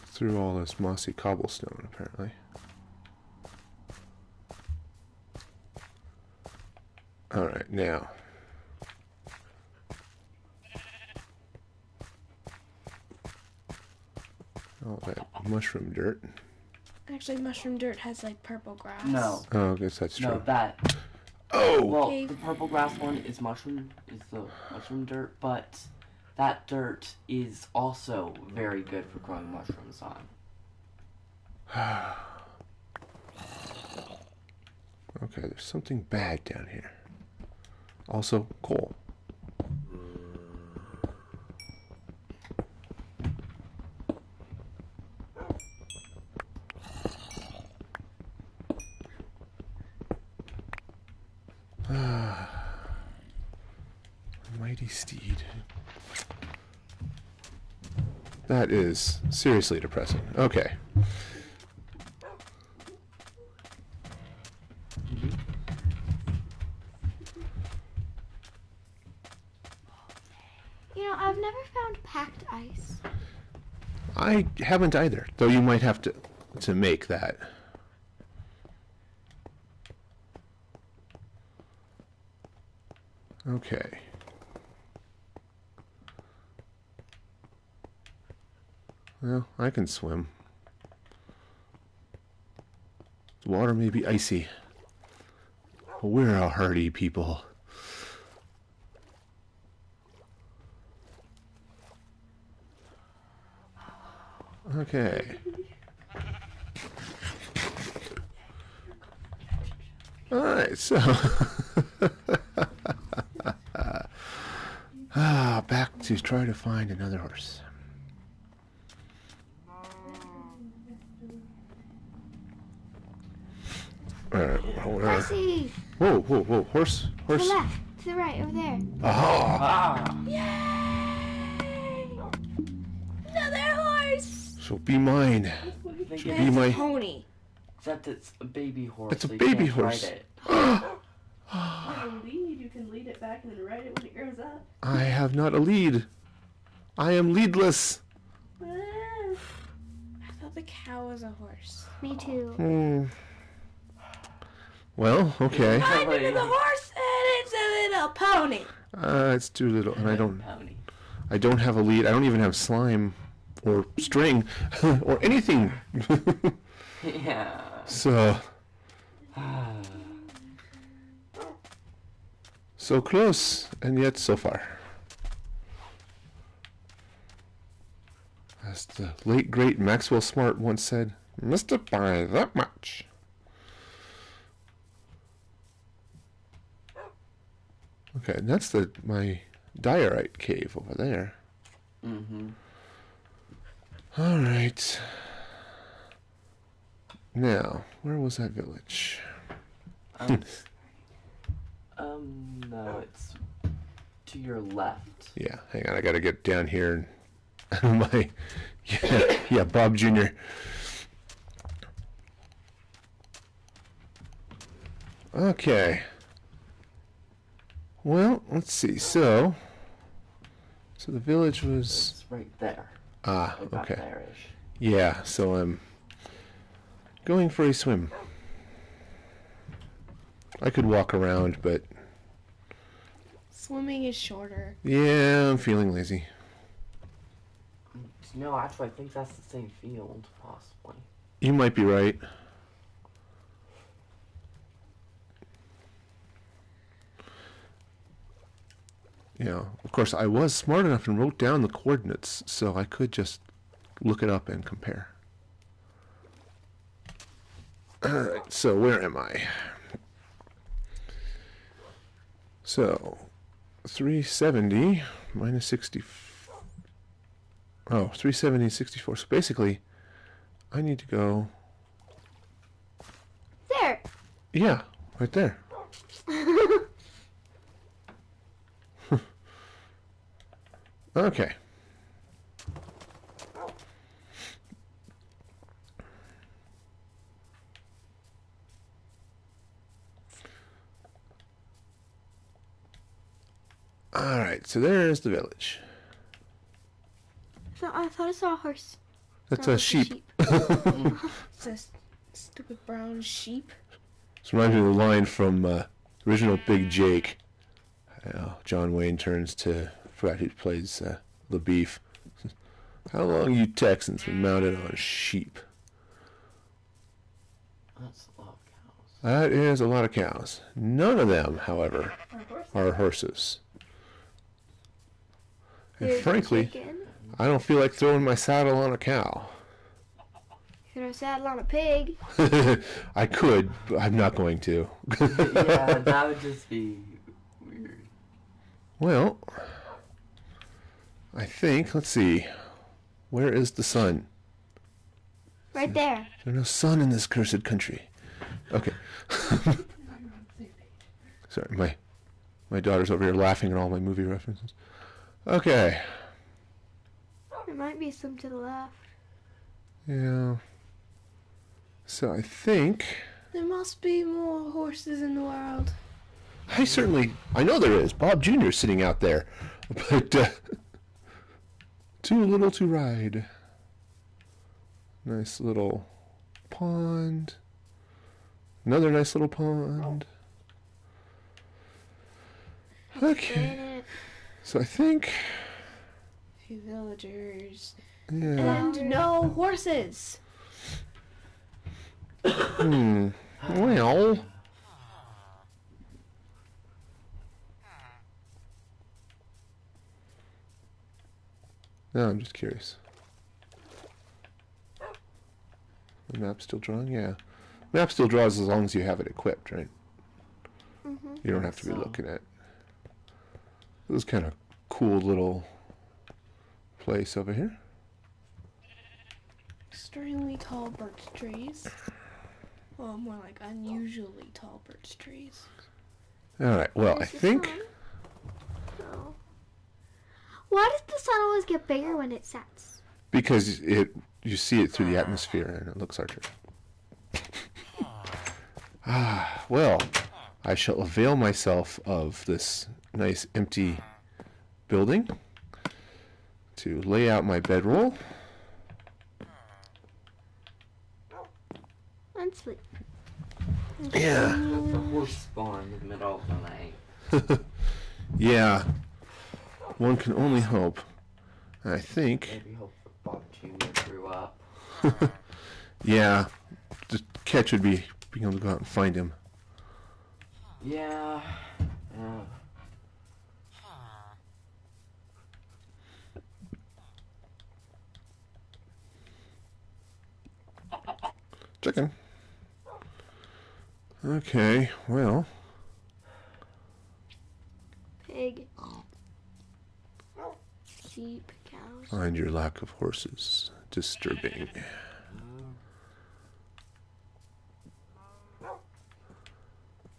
Through all this mossy cobblestone, apparently. Alright, now. All that mushroom dirt. Actually, mushroom dirt has like purple grass. No. Oh, I guess that's true. No, that. Oh! Well, Okay. the purple grass one is the mushroom dirt, but that dirt is also very good for growing mushrooms on. Okay, there's something bad down here. Also, coal. Mighty steed. That is seriously depressing. Okay. You know, I've never found packed ice. I haven't either, though you might have to make that. Okay. Well, I can swim. The water may be icy, but we're a hardy people. Okay. Alright, so back to try to find another horse. Alright, I see. whoa, whoa, whoa, horse. To the left, to the right, over there. Aha! Ah! Yay! Another horse! So be mine. Think Should it's- be It's my. a pony. Except it's a baby horse. It's a so you baby can't horse. ride it. Have a lead, you can lead it back and then ride it when it grows up. I have not a lead. I am leadless. Ah. I thought the cow was a horse. Me too. Hmm. Well, okay. I'm into the horse and it's a little pony. It's too little, and I Pony. don't have a lead. I don't even have slime or string or anything. Yeah. So close, and yet so far. As the late great Maxwell Smart once said, "Missed it by that much." Okay, and that's my diorite cave over there. Mm-hmm. All right. Now, where was that village? No, it's to your left. Yeah, hang on. I got to get down here and my yeah, Bob Jr. Okay. Well, let's see. So the village was It's right there. ah, Like back okay. there-ish. Yeah, so I'm going for a swim. I could walk around, but Swimming is shorter. yeah, I'm feeling lazy. No, actually, I think that's the same field, possibly. You might be right. Yeah, of course, I was smart enough and wrote down the coordinates, so I could just look it up and compare. Alright, so where am I? So, 370 minus 60. Oh, 370 and 64. So basically, I need to go. There. Yeah, right there. Okay. All right, so there's the village. So I thought I saw a horse. That's No, a it's sheep. It's a stupid brown sheep. This reminds me of the line from original Big Jake. John Wayne turns to, I forgot who plays the beef. How long you Texans been mounted on sheep? That's a lot of cows. That is a lot of cows. None of them, however, Or horse. are horses. And Here's the frankly, chicken. I don't feel like throwing my saddle on a cow. Could I saddle on a pig? I could, but I'm not going to. Yeah, that would just be weird. Well, I think, let's see. Where is the sun? Right there. There's no sun in this cursed country. Okay. Sorry, my daughter's over here laughing at all my movie references. Okay. There might be some to the left. Yeah. So I think There must be more horses in the world. I know there is. Bob Jr. is sitting out there. But too little to ride. Nice little pond. Another nice little pond. Okay. So I think, A few villagers. yeah. And no horses. Well, no, I'm just curious. The map still drawing? Yeah. Map still draws as long as you have it equipped, right? Mm-hmm. You don't have to be So- looking at. This is kind of cool little place over here. Extremely tall birch trees. Well, more like unusually tall birch trees. All right. Well, I Where's the think sun? Oh. Why does the sun always get bigger when it sets? because you see it through the atmosphere and it looks larger. Well, I shall avail myself of this nice empty building to lay out my bedroll. And sleep. Yeah. The horse spawn in the middle of the night. Yeah. One can only hope. I think. Maybe hope that Bob Jr. grew up. Yeah. The catch would be being able to go out and find him. Yeah. Chicken. Okay, well. Pig. Sheep. Cows. Find your lack of horses disturbing.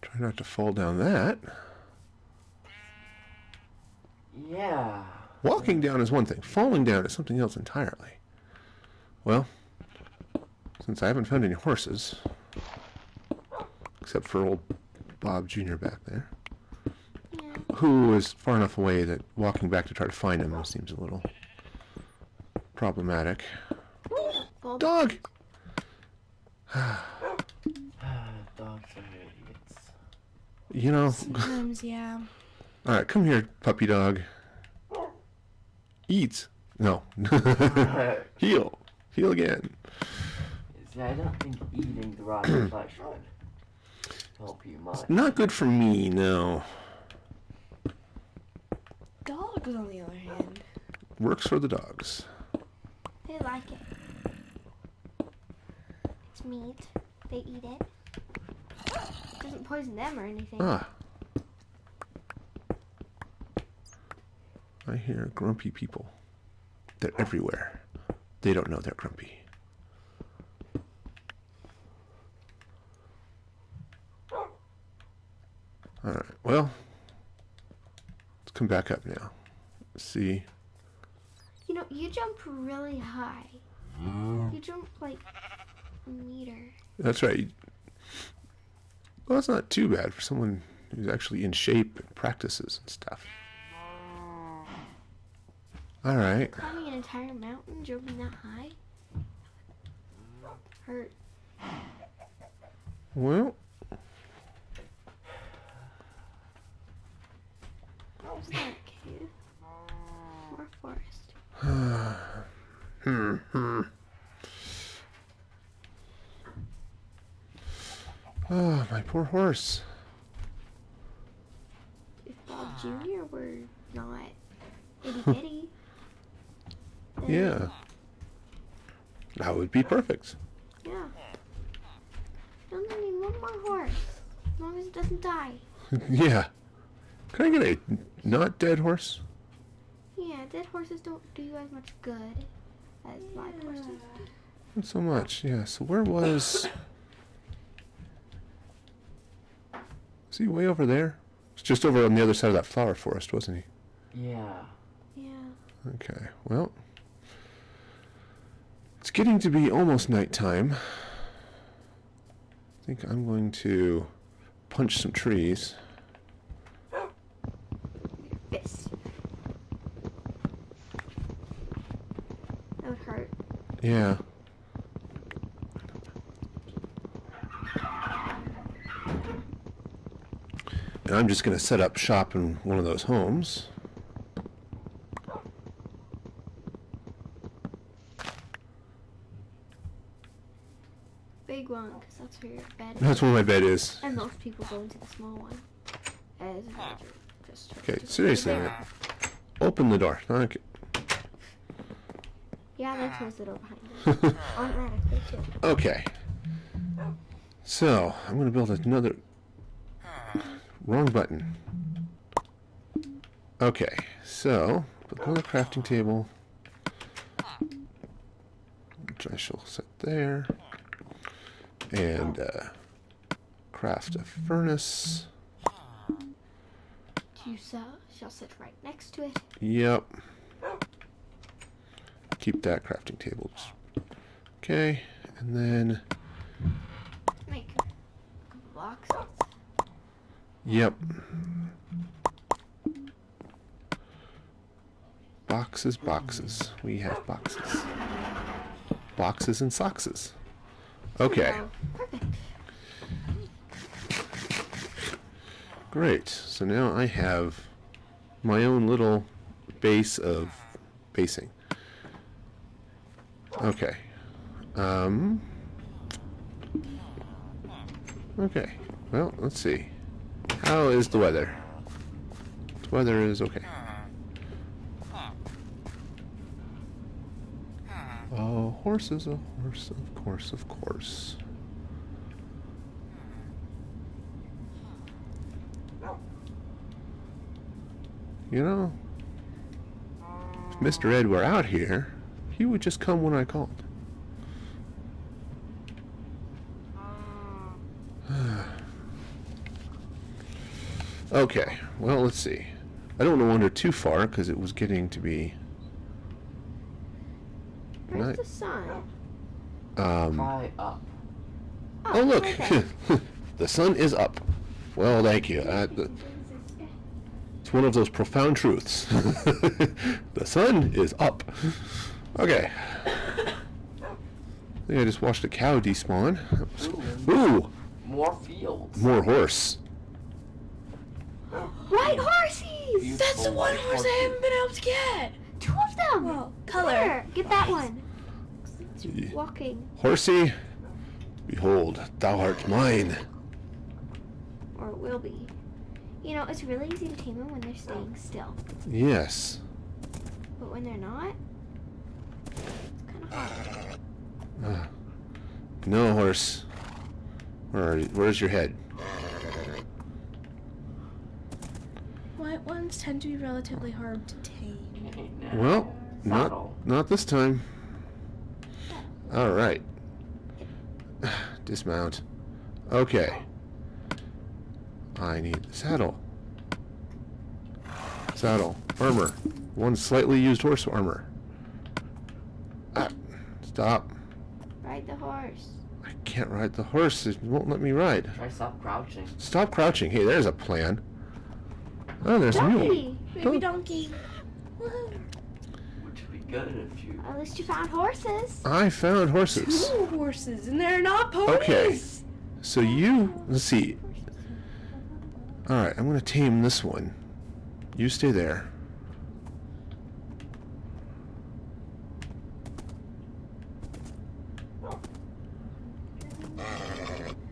Try not to fall down that. Yeah. Walking down is one thing. Falling down is something else entirely. Well, since I haven't found any horses, except for old Bob Jr. back there, Yeah. who is far enough away that walking back to try to find him seems a little problematic. Bob. Dog! Dogs are idiots. You know, Sometimes, yeah. alright, come here, puppy dog. Eat. No. Heal. Heal again. See, I don't think eating the rotten flesh would help you much. Not good for me, no. Dogs, on the other hand. Works for the dogs. They like it. It's meat. They eat it. It doesn't poison them or anything. Ah. I hear grumpy people. They're everywhere. They don't know they're grumpy. Alright, well, let's come back up now. See. You know, you jump really high. You jump like a meter. That's right. Well, that's not too bad for someone who's actually in shape and practices and stuff. Alright. Climbing an entire mountain, jumping that high. Hurt. Well, What's that, cave? More forest. Oh, my poor horse. If Bob Jr. were not itty bitty, then Yeah. That would be perfect. yeah. You only need one more horse, as long as it doesn't die. Yeah. Can I get a not dead horse? Yeah, dead horses don't do you as much good as live horses do. Not so much, yeah. So where was... Is he way over there? It's just over on the other side of that flower forest, wasn't he? Yeah. Yeah. Okay, well... It's getting to be almost nighttime. I think I'm going to punch some trees. Fist. That would hurt. Yeah. And I'm just going to set up shop in one of those homes. Big one, because that's where your bed That's is. where my bed is. And most people go into the small one. As a villager, just Okay, just seriously, there. man. Open the door. Okay. Yeah, they closed the door behind them. Automatically, too. Okay. So, I'm going to build another... Wrong button. Okay, so, put another crafting table, which I shall set there, and craft a furnace. You shall sit right next to it. Yep. Keep that crafting table. Okay, and then, Make a couple boxes. yep. Boxes, boxes. We have boxes. Boxes and soxes. Okay, Oh, perfect. great. So now I have my own little base of basing. Okay. Okay. Well, let's see. How is the weather? The weather is okay. A horse is a horse, of course, of course. You know, if Mr. Ed were out here, he would just come when I called. Okay, well, let's see. I don't want to wander too far because it was getting to be... Where's Night. the sun? High up. Oh, look! right there. The sun is up. Well, thank you. It's one of those profound truths. The sun is up. Okay. I think I just watched a cow despawn. Ooh! More fields. More horse. White horses! That's the one horse I haven't been able to get. 2 of left them. Well, color. There, get that one. It's Yeah. walking. Horsey, behold, thou art mine. Or it will be. You know, it's really easy to tame them when they're staying still. Yes. But when they're not, it's kind of hard. No, horse. Where's your head? White ones tend to be relatively hard to tame. Okay, now, Well, saddle. not this time. All right. Dismount. Okay. I need the saddle. Saddle. Armor. One slightly used horse armor. Ah, stop. Ride the horse. I can't ride the horse. It won't let me ride. Try stop crouching. Stop crouching. Hey, there's a plan. Oh, there's a mule. Donkey. Baby donkey. Woohoo. Which would be good if you. At least you found horses. I found horses. 2 horses, and they're not ponies. Okay. So let's see. All right, I'm going to tame this one. You stay there.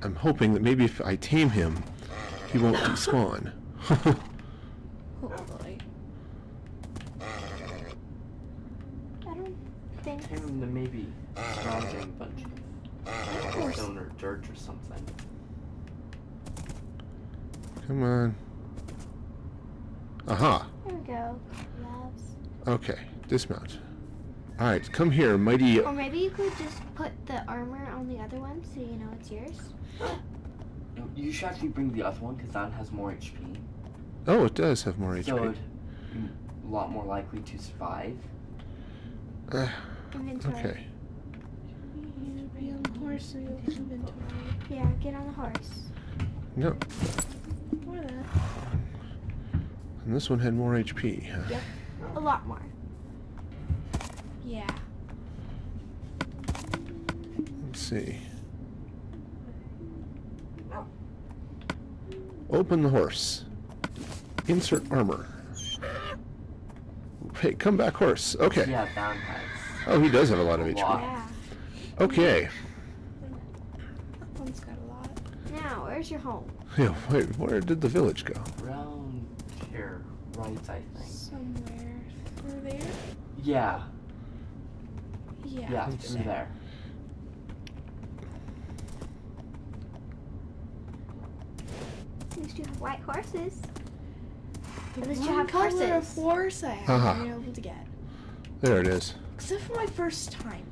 I'm hoping that maybe if I tame him, he won't despawn. Hopefully. I don't think. Tame him to maybe surrounding a bunch of stone or dirt or something. Come on. Aha. There we go. Loves. Okay, dismount. All right, come here, mighty. Or maybe you could just put the armor on the other one so you know it's yours. No, you should actually bring the other one because that one has more HP. Oh, it does have more HP. So it'd be a lot more likely to survive. Inventory. Okay. You be on the horse so you'll get inventory. Yeah, get on the horse. No, Or that. and this one had more HP. Huh? A lot more. Yeah. Let's see. Open the horse. Insert armor. Hey, come back, horse. Okay. Yeah, that one has. Oh, he does have a lot of A HP. lot. Yeah. Okay. That one's got a lot. Now, where's your home? Yeah, wait, where did the village go? Around here, right, I think. Somewhere through there? Yeah, Yeah. yeah, through through there. At least you have white horses. The At least you one have color of horses. horse I Haha. haven't been able to get. There it is. Except for my first time.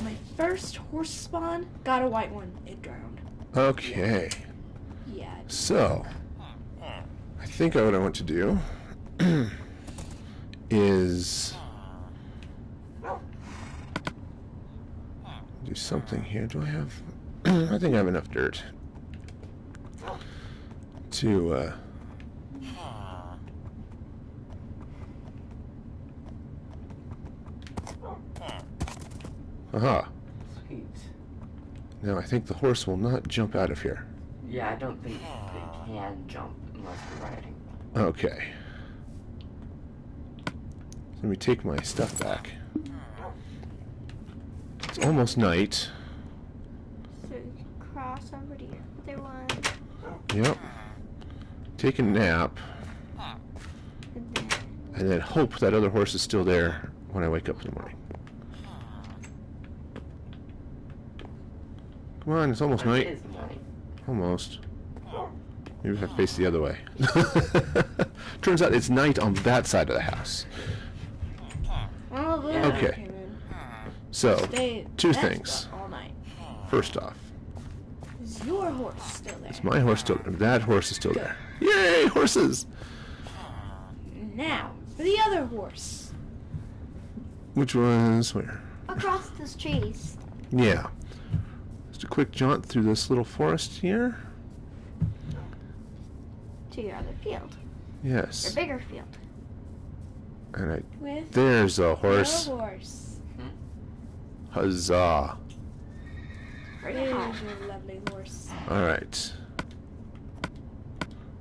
My first horse spawn got a white one. It drowned. Okay. Yeah. So, I think what I want to do is do something here. Do I have? I think I have enough dirt to. Aha. Sweet. Now I think the horse will not jump out of here. Yeah, I don't think they can jump unless they're riding. Okay. Let me take my stuff back. It's almost night. So you can cross over to your other one. Yep. Take a nap, And then and then hope that other horse is still there when I wake up in the morning. Come on, it's almost It night. is morning. Almost. Maybe if I face the other way. Turns out it's night on that side of the house. Oh, the Yeah. little Okay. came in. So, Stayed two next things. all night. First off, Is your horse still there? is my horse still there? That horse is still there. Yay, horses! Now, for the other horse. Which one's where? across those trees. Yeah. Just a quick jaunt through this little forest here. To your other field. Your Yes. bigger field. And I. With There's a your horse. horse. Huzzah. Bring There's it home. your lovely horse. All right.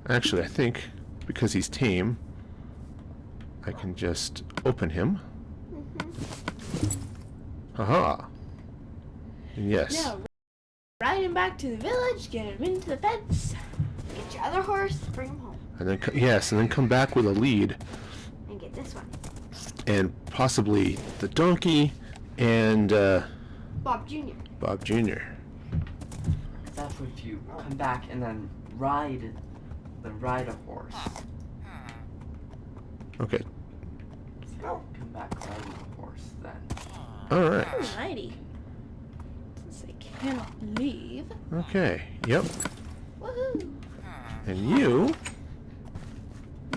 Actually, I think because he's tame, I can just open him. Haha. Yes. Now, ride him back to the village, get him into the fence. Get your other horse, bring him home, And then yes, and then come back with a lead, and get this one. and possibly the donkey and Bob Jr. Bob Jr. That's if you come back and then ride a horse. Okay. So come back riding a horse then. All right. Alrighty. Since they cannot leave. Okay. Yep. Woohoo! And you.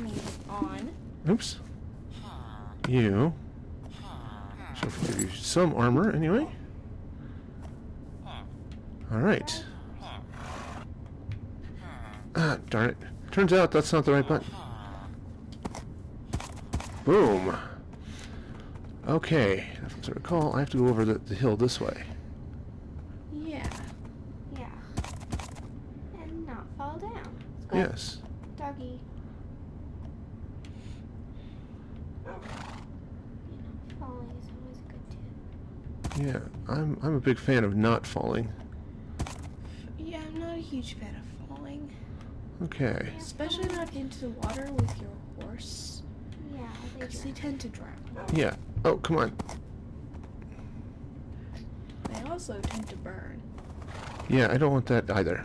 Move on. Oops. You. Shall give you some armor anyway. All right. Ah, darn it. Turns out that's not the right button. Boom. Okay. As I recall, I have to go over the hill this way. Yeah. Yeah. And not fall down. Let's go. Yes. Doggy. Falling is always a good tip. Yeah. I'm a big fan of not falling. Yeah, I'm not a huge fan of falling. Okay. Especially not into the water with your horse. Yeah, Because they tend to drown. Yeah. Oh, come on. They also tend to burn. Yeah, I don't want that either.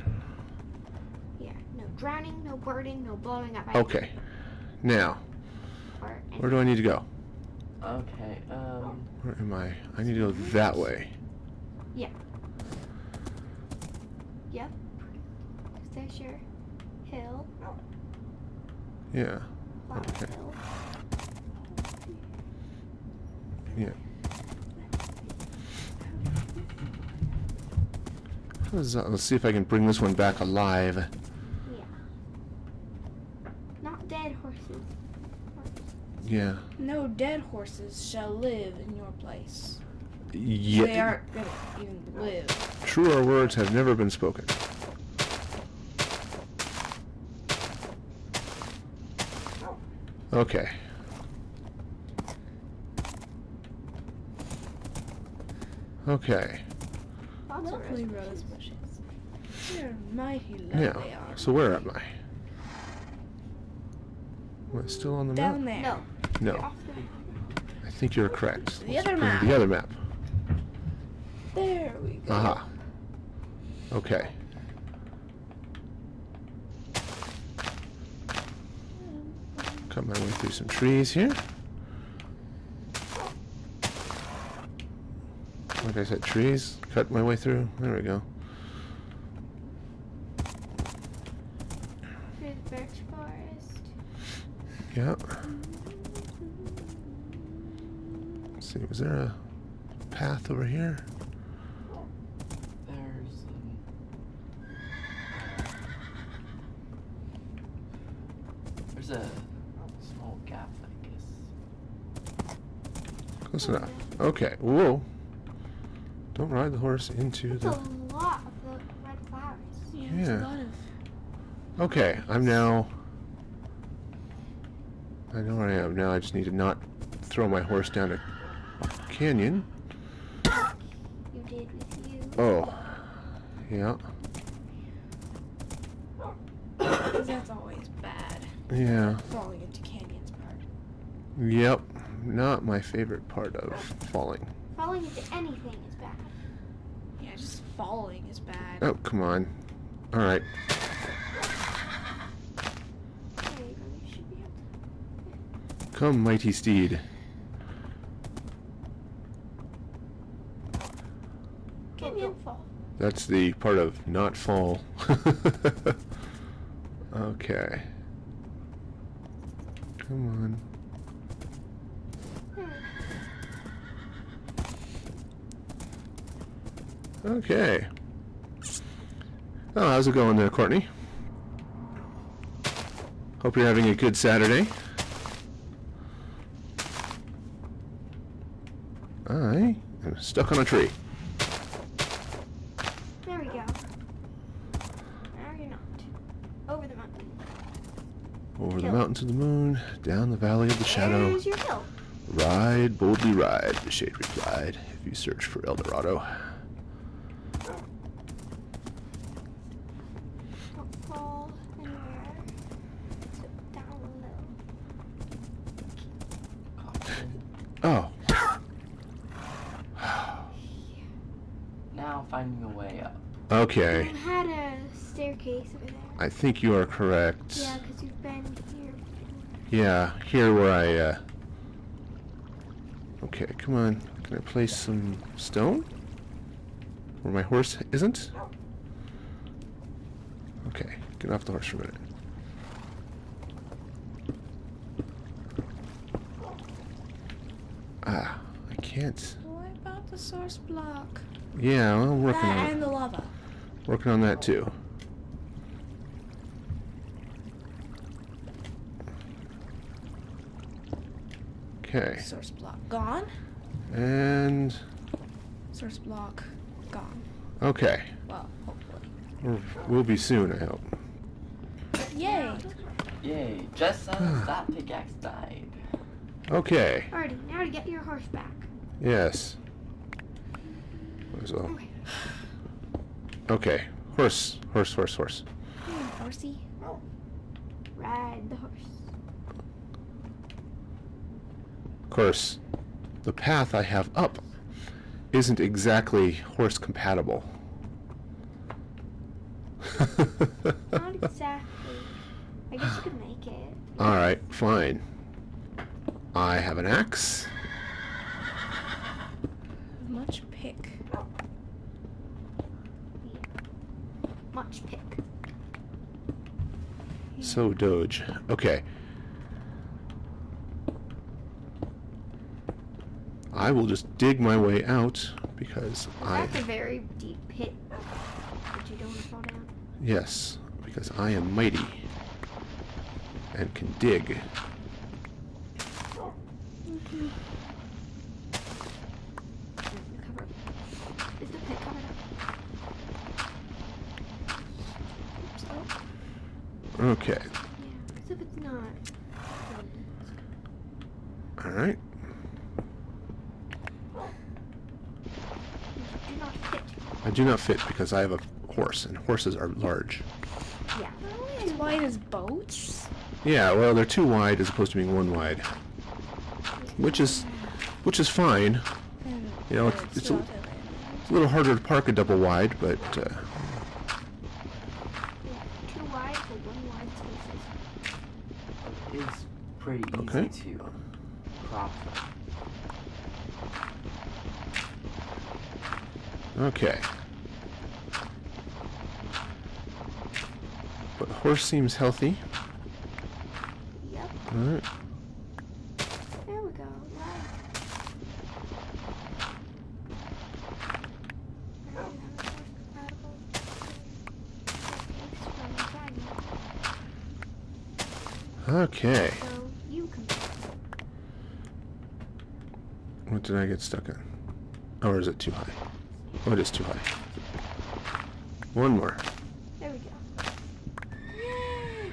Yeah, no drowning, no burning, no blowing up. Okay. Now, Or where do I need to go? Okay, Where am I? I need to go that way. Yep. Because there's your hill. Yeah. Flower Okay. hill. Yeah. Let's see if I can bring this one back alive. Yeah. Not dead horses. Yeah. No dead horses shall live in your place. They Yeah. aren't gonna even live. Truer words have never been spoken. Okay. Okay. Lots of Lovely rose rose bushes. bushes. They're mighty lovely Now, they are. so where am I? Am I still on the Down map? there. No. No. Off the I think you're correct. The Let's other bring map. The other map. There we go. Aha. Okay. Cut my way through some trees here. Like I said, trees. Cut my way through. There we go. Through the birch forest. Yep. Let's see, was there a path over here? there's a small gap, I guess. Close enough. Okay. Whoa. Don't ride the horse into That's the... a lot of the red flowers. Yeah, there's Yeah. a lot of. Okay, I'm now... I know where I am. Now I just need to not throw my horse down a canyon. You did with you. Oh. Yeah. Because that's always bad. Yeah. Falling into canyons part. Yep. Not my favorite part of falling. Falling into anything is bad. Yeah, just falling is bad. Oh, come on. Alright. There you go. You should be able to. Come, mighty steed. Maybe don't fall. That's the part of not fall. Okay. Come on. Okay. Oh, how's it going there, Courtney? Hope you're having a good Saturday. I am stuck on a tree. There we go. Now you're not. Over the mountain. Over the Hill. mountain to the moon, down the valley of the shadow. There's your hill. Ride, boldly ride, the shade replied, if you search for El Dorado. Don't fall anywhere. So down low. Oh. Now finding a way up. Okay. You had a staircase over there. I think you are correct. Yeah, because you've been here before. Yeah, here where I, Okay, come on. Can I place some stone? Where my horse isn't? Okay, get off the horse for a minute. Ah, I can't. What about the source block? Yeah, well, I'm working That on and it. the lava. Working on that too. Okay, Source block gone. and Source block gone. okay, Well, hopefully. we'll be soon, I hope. Yay! Yay, just as that pickaxe died. Okay, Alrighty, now to get your horse back. yes. Might as well. Okay. Okay, horse. Come on, horsey. Ride the horse. Of course, the path I have up isn't exactly horse compatible. Not exactly. I guess you could make it. Alright, fine. I have an axe. Much pick. Much pick. So Doge. Okay. I will just dig my way out because That's a very deep pit. But you don't want to fall down. yes, because I am mighty and can dig. Cover up. Is the pit covered up? Okay. Yeah, because if it's not, then Alright. do not fit. I do not fit because I have a horse and horses are large. Yeah. As wide as boats? Yeah, well, they're too wide as opposed to being one wide, which is fine. And You know, it's a little harder to park a double wide, but Yeah. Two wide for one wide spaces. It's pretty Okay. easy to crop them. okay. But the horse seems healthy. Yep. Alright. There we go. Right. Now you have a horse compatible staircase from inside you. Okay. So you can. What did I get stuck in? Oh, or is it too high? Oh, it is too high. One more. There we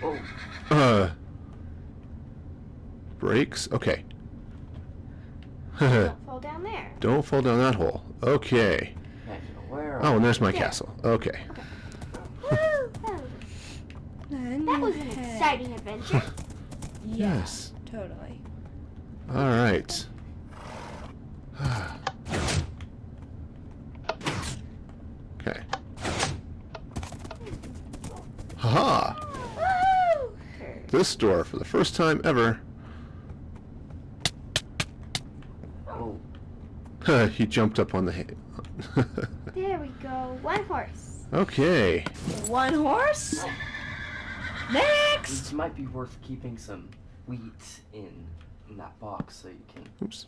go. Oh, Brakes? Okay. Don't fall down there. Don't fall down that hole. Okay. heck, where Oh, and there's my There. castle. Okay. Woo! Then That you was an head- exciting adventure. Yeah, Yes. totally. Alright. Okay. Haha! Woo! This door, for the first time ever. Oh, He jumped up on the hay. There we go. One horse. Okay. One horse? Next! it might be worth keeping some wheat in that box so you can Oops.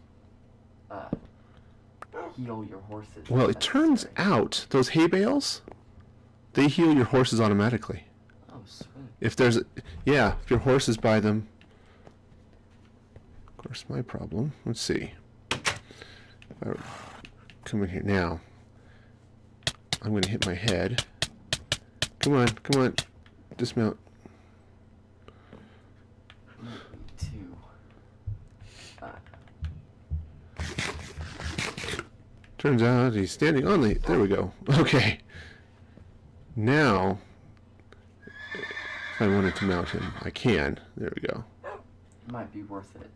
heal your horses. Well, if it turns necessary. out those hay bales, they heal your horses automatically. Oh, sweet. If there's, yeah, if your horse is by them. Of course, my problem. Let's see. If I come in here now, I'm going to hit my head. Come on, dismount. Might be too turns out he's standing on the... There we go. Okay. Now, if I wanted to mount him, I can. There we go. Might be worth it.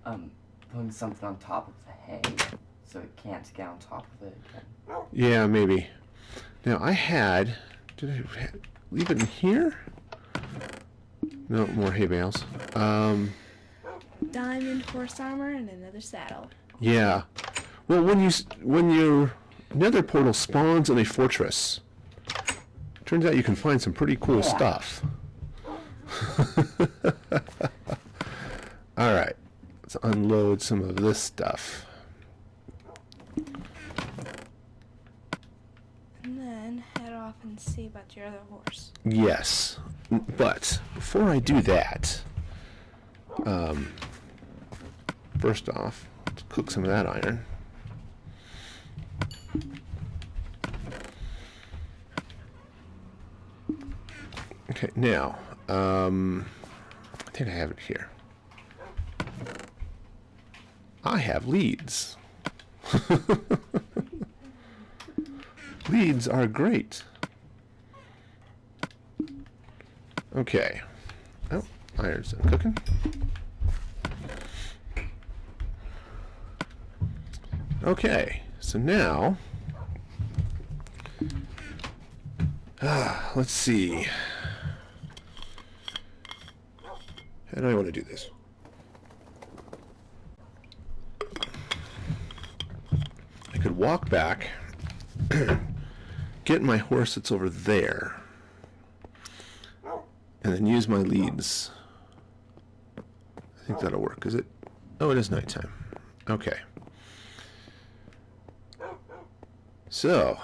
Putting something on top of the hay so it can't get on top of it again. Yeah, maybe. Now, I had... Did I leave it in here? No, more hay bales. Diamond horse armor and another saddle. Yeah. Well, when your nether portal spawns in a fortress, turns out you can find some pretty cool stuff. All right. Let's unload some of this stuff. And then head off and see about your other horse. Yes. But before I do that, first off, let's cook some of that iron. Okay, now, I think I have it here. I have leads. Leads are great. Okay. Oh, iron's done cooking. Okay, so now, let's see. How do I want to do this? I could walk back, get my horse that's over there, and then use my leads. I think that'll work. Is it? Oh, it is nighttime. Okay. So.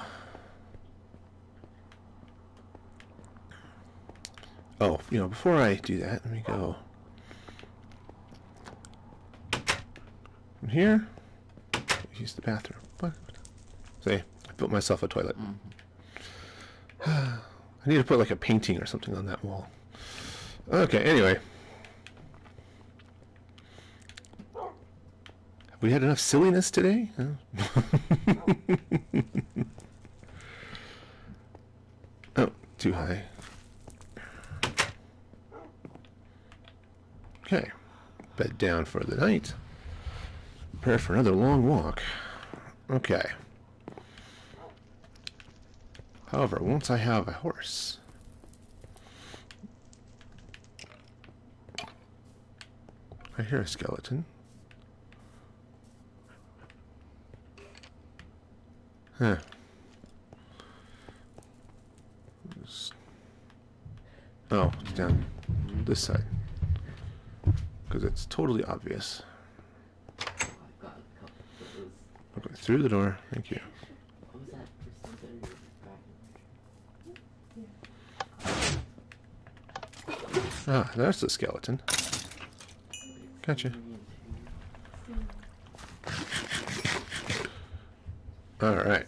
Oh, before I do that, let me go from here. Use the bathroom. What? See, I built myself a toilet. I need to put like a painting or something on that wall. Okay, anyway. Have we had enough silliness today? Oh, too high. Okay. Bed down for the night. Prepare for another long walk. Okay. However, once I have a horse, I hear a skeleton. Huh. Oh, it's down this side. Because it's totally obvious. Okay, through the door. Thank you. What was that? Ah, there's the skeleton. Gotcha. Alright.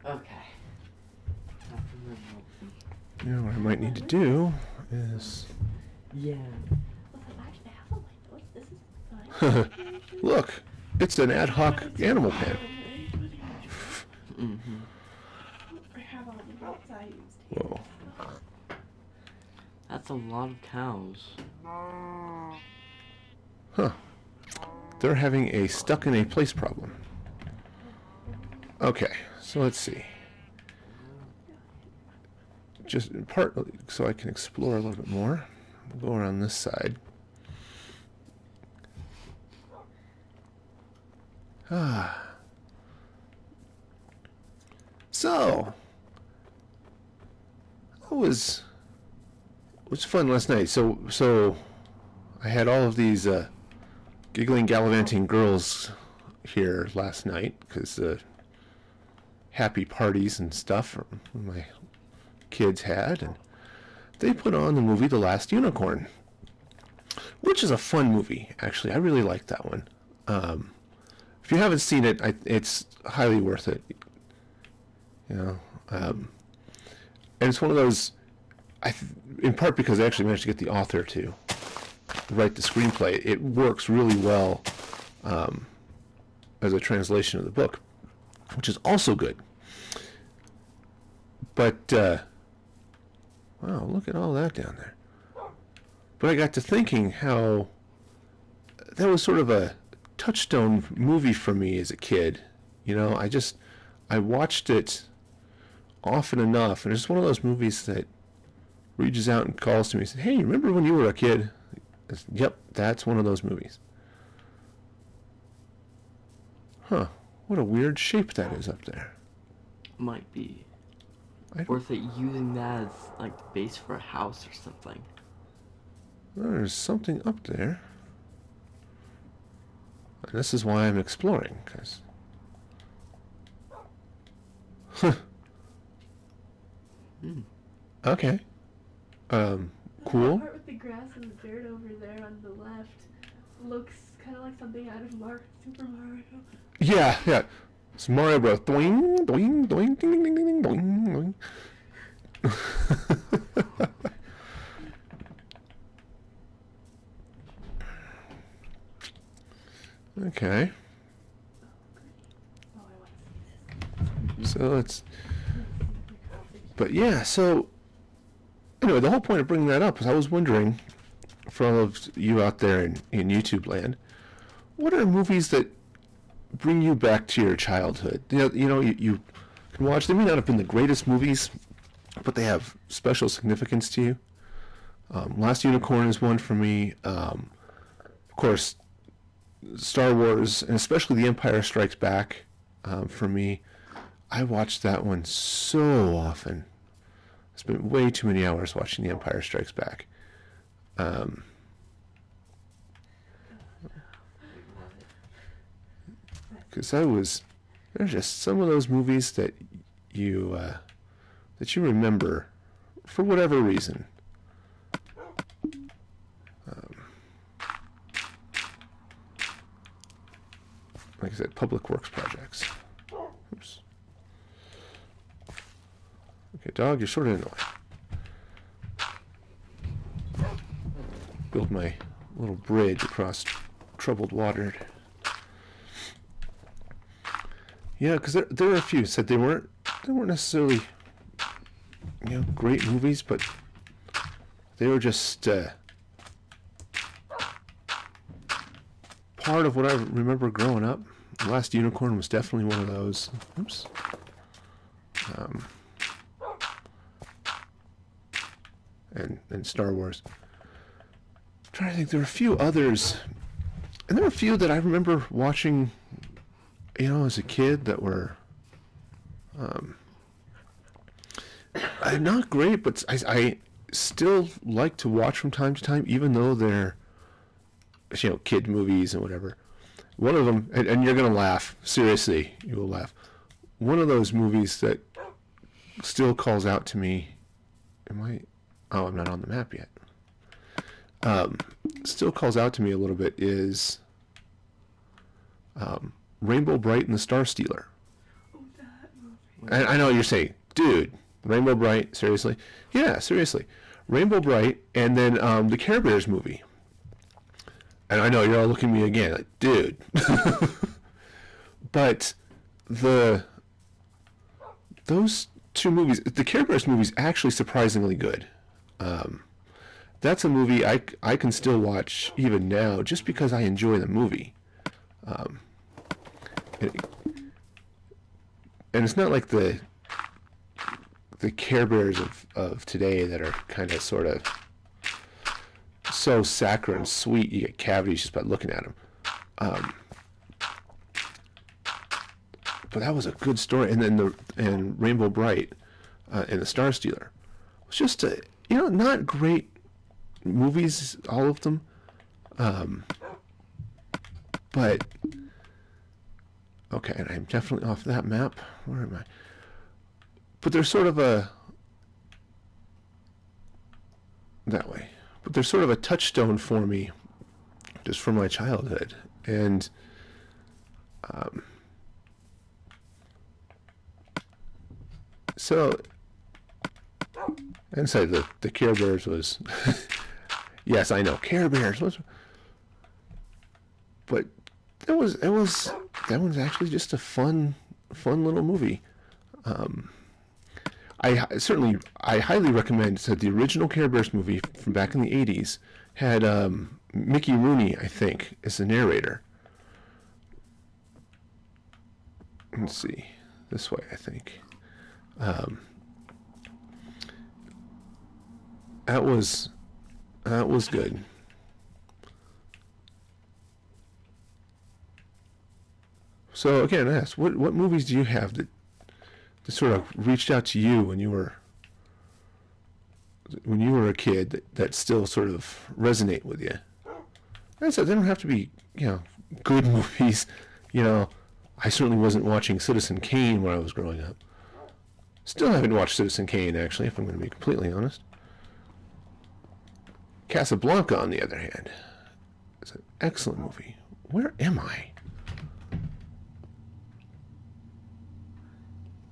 Okay. What I might need to do is... Yeah. Look, it's an ad hoc animal pen. I have all the books I used. Whoa. That's a lot of cows. Huh. They're having a stuck in a place problem. Okay, so let's see. Just partly so I can explore a little bit more. We'll go around this side. So it was fun last night. So I had all of these giggling, gallivanting girls here last night because happy parties and stuff my kids had, and they put on the movie The Last Unicorn, which is a fun movie. Actually, I really like that one. If you haven't seen it, it's highly worth it. And it's one of those. in part because I actually managed to get the author to write the screenplay. It works really well as a translation of the book, which is also good. But wow, look at all that down there. But I got to thinking how that was sort of a touchstone movie for me as a kid. You know, I watched it often enough, and it's one of those movies that reaches out and calls to me and says, "Hey, remember when you were a kid?" Yep, that's one of those movies. Huh, what a weird shape that is up there. Might be worth it using that as like the base for a house or something. There's something up there. And this is why I'm exploring, because... Okay. Cool. That part with the grass and the dirt over there on the left looks kind of like something out of Super Mario. Yeah. It's Mario Bros. Doing, doing, doing, ding, ding, ding, ding, doing, doing. Okay. So it's... But yeah, so... Anyway, the whole point of bringing that up is I was wondering, for all of you out there in YouTube land, what are movies that bring you back to your childhood? You can watch. They may not have been the greatest movies, but they have special significance to you. Last Unicorn is one for me. Of course, Star Wars, and especially The Empire Strikes Back, for me. I watched that one so often. I spent way too many hours watching The Empire Strikes Back. Because there's just some of those movies that you remember for whatever reason. Like I said, public works projects. Oops. Okay, dog, you're sort of in the way. Build my little bridge across troubled water. Yeah, because there were a few said they weren't necessarily great movies, but they were just part of what I remember growing up. Last Unicorn was definitely one of those. Oops. And Star Wars. I'm trying to think, there were a few others, and there were a few that I remember watching, as a kid that were not great, but I still like to watch from time to time, even though they're kid movies and whatever. One of them, and you're gonna laugh, seriously, you will laugh. One of those movies that still calls out to me, I'm not on the map yet. Still calls out to me a little bit is Rainbow Bright and the Star Stealer. Oh, that movie. And I know what you're saying, dude, Rainbow Bright, seriously? Yeah, seriously. Rainbow Bright, and then the Care Bears movie. And I know you're all looking at me again, like, dude. But those two movies, the Care Bears movie is actually surprisingly good. That's a movie I can still watch even now just because I enjoy the movie. And it's not like the Care Bears of today that are kind of sort of so saccharine sweet you get cavities just by looking at them. But that was a good story. And then Rainbow Bright and the Star Stealer was just not great movies, all of them. But okay, and I'm definitely off that map. Where am I? But there's sort of that way. But there's sort of a touchstone for me, just from my childhood, and so And say the Care Bears was... Yes, I know, Care Bears. But that was actually just a fun little movie. I highly recommend. So the original Care Bears movie from back in the 80s had Mickey Rooney, I think, as the narrator. Let's see, this way, I think. That was good. So again, I asked, what movies do you have that sort of reached out to you when you were a kid that still sort of resonate with you? And so they don't have to be, good movies. I certainly wasn't watching Citizen Kane when I was growing up. Still haven't watched Citizen Kane, actually, if I'm going to be completely honest. Casablanca, on the other hand, is an excellent movie. Where am I?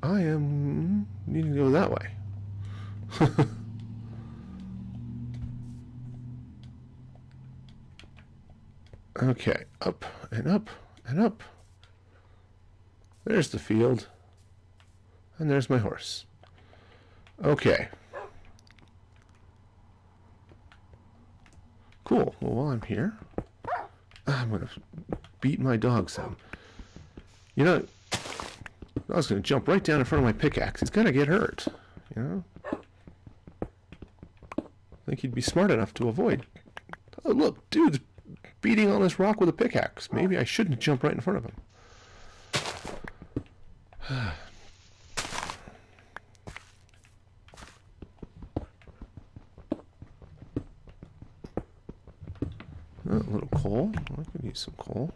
I am needing to go that way. Okay, up and up and up. There's the field. And there's my horse. Okay. Cool. Well, while I'm here, I'm going to beat my dog some. I was going to jump right down in front of my pickaxe. He's going to get hurt. I think he'd be smart enough to avoid. Oh, look, dude's beating on this rock with a pickaxe. Maybe I shouldn't jump right in front of him. A little coal. I could use some coal.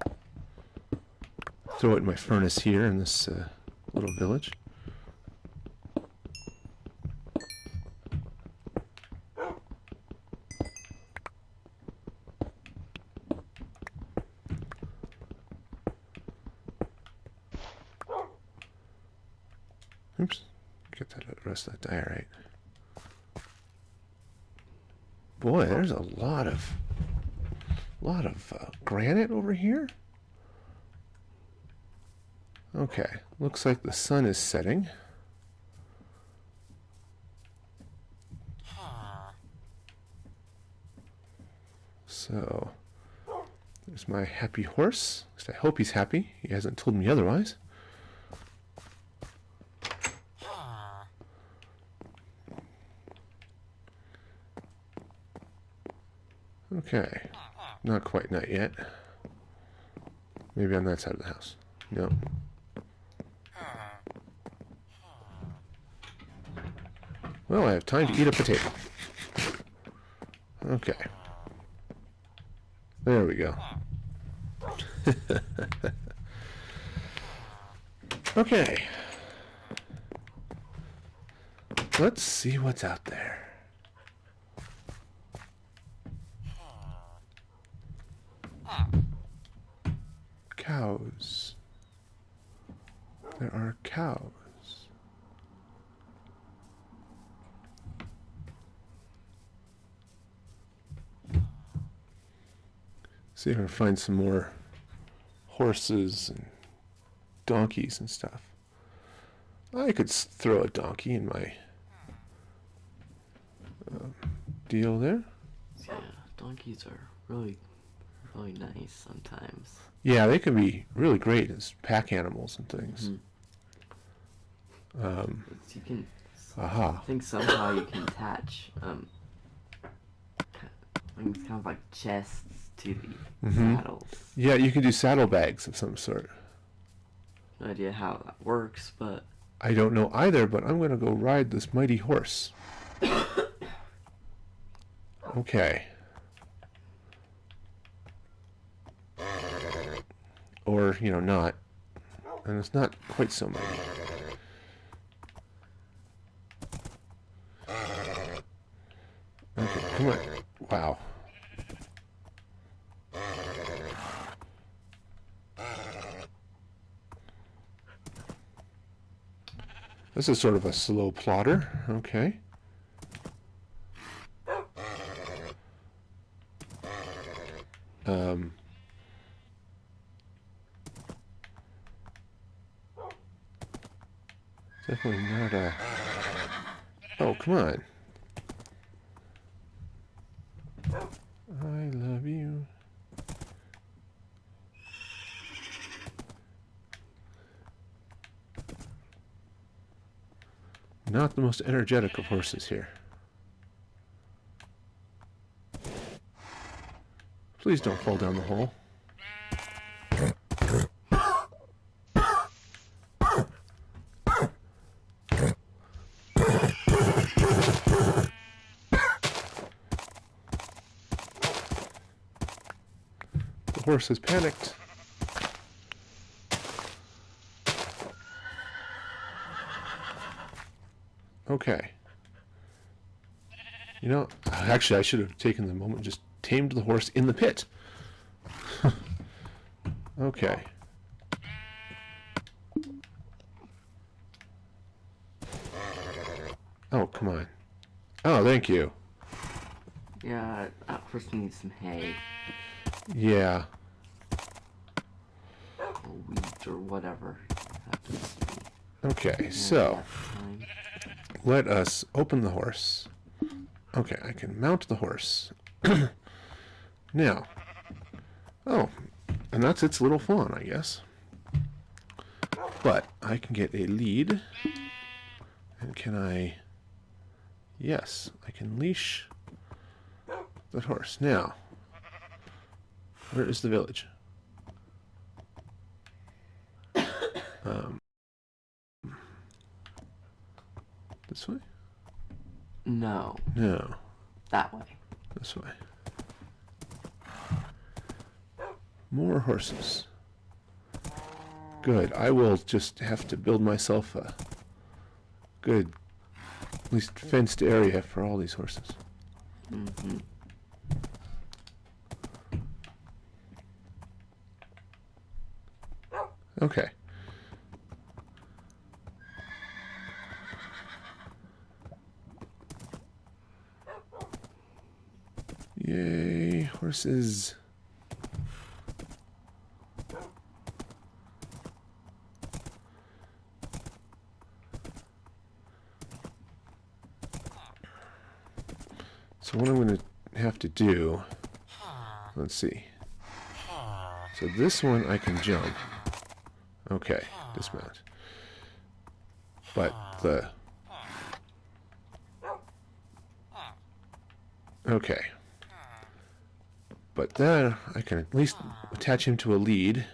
Throw it in my furnace here in this little village. Oops. Get that rest of that diorite. Boy, there's a lot of granite over here. Okay, looks like the sun is setting. So, there's my happy horse. At least I hope he's happy. He hasn't told me otherwise. Okay, not quite night yet. Maybe on that side of the house. No. Well, I have time to eat a potato. Okay. There we go. Okay. Let's see what's out there. Cows. There are cows. See if I can find some more horses and donkeys and stuff. I could throw a donkey in my deal there. Yeah, donkeys are really nice sometimes. Yeah, they can be really great as pack animals and things. You can. Aha. I think somehow you can attach things kind of like chests to the saddles. Yeah, you can do saddlebags of some sort. No idea how that works, but I don't know either, but I'm going to go ride this mighty horse. Okay. Or, not. And it's not quite so mighty. Okay, come on. Wow. This is sort of a slow plotter. Okay. Definitely not a... Oh, come on. I love you. Not the most energetic of horses here. Please don't fall down the hole. The horse has panicked. Okay. You know, actually I should have taken the moment and just tamed the horse in the pit. Okay. Oh, come on. Oh, thank you. Yeah, that horse needs some hay. Yeah. Or wheat or whatever happens to be. Okay, at so that time. let us open the horse. Okay, I can mount the horse. Now. Oh, and that's its little fawn, I guess. But I can get a lead. And can I... Yes, I can leash the horse. Now, where is the village? This way? No, No, that way. this way. More horses. Good. I will just have to build myself a good, at least fenced area for all these horses. Mm-hmm. Okay. Yay, horses. So what I'm going to have to do, let's see. So this one I can jump. Okay, dismount. But the... Okay. But then I can at least attach him to a lead.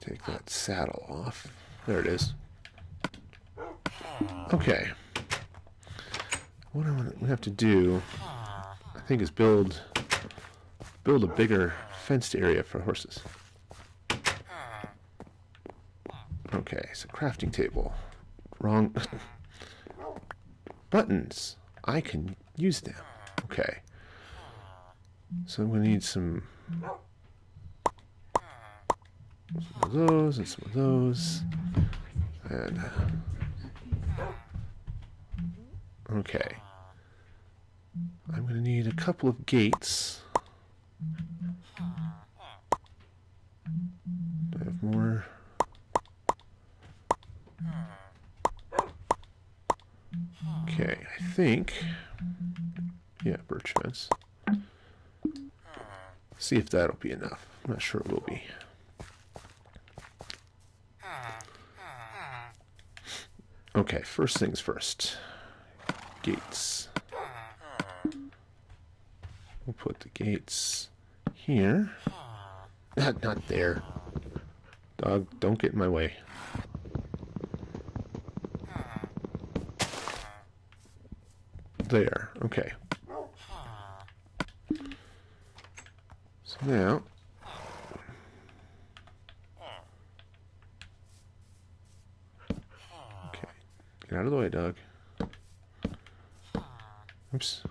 Take that saddle off. There it is. Okay. What I'm going to have to do, I think, is build a bigger fenced area for horses. Okay, so crafting table. Wrong. Buttons. I can use them. Okay. So I'm going to need some of those and some of those. And okay. I'm going to need a couple of gates. Do I have more? Okay, I think... Yeah, birch fence. See if that'll be enough. I'm not sure it will be. Okay, first things first. Gates. We'll put the gates here. Not there. Dog, don't get in my way. There. Okay. So now... Okay. Get out of the way, Doug. Oops.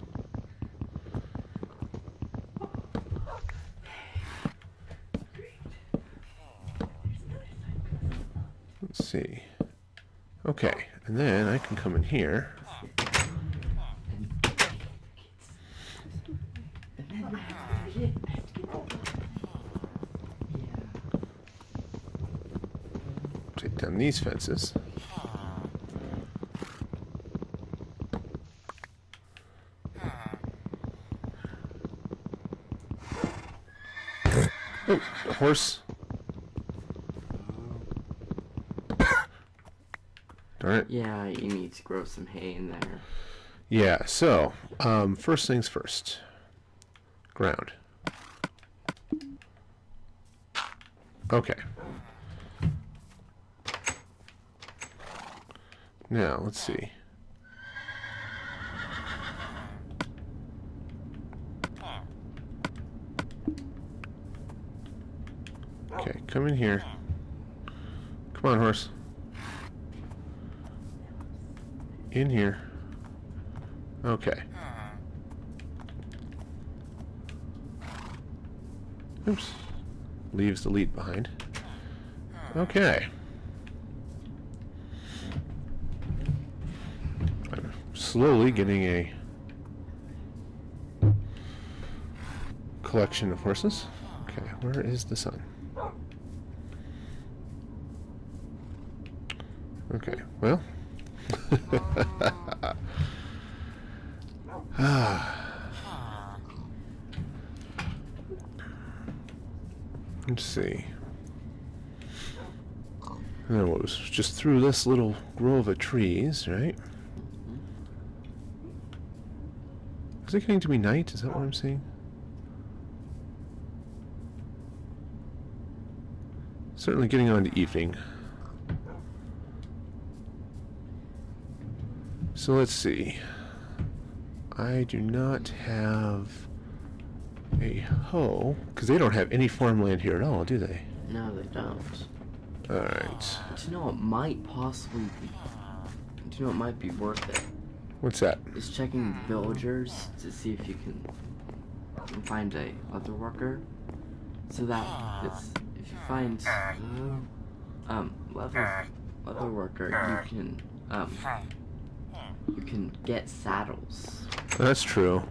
Let's see. Okay, and then I can come in here. I have to get Yeah. Take down these fences. Oh, a horse. Darn it. Yeah, you need to grow some hay in there. Yeah, so, first things first. Ground. Okay. Now, let's see. Okay, come in here. Come on, horse. In here. Okay. Oops. Leaves the lead behind. Okay. I'm slowly getting a collection of horses. Okay, where is the sun? Okay, well. Let's see. And then it was just through this little grove of trees, right? Is it getting to be night? Is that what I'm seeing? Certainly getting on to evening. So let's see. I do not have a hoe, because they don't have any farmland here at all, do they? No, they don't. Alright. Do you know what might possibly be? Do you know what might be worth it? What's that? Is checking villagers to see if you can find a leather worker. So that if you find leather worker, you can get saddles. That's true.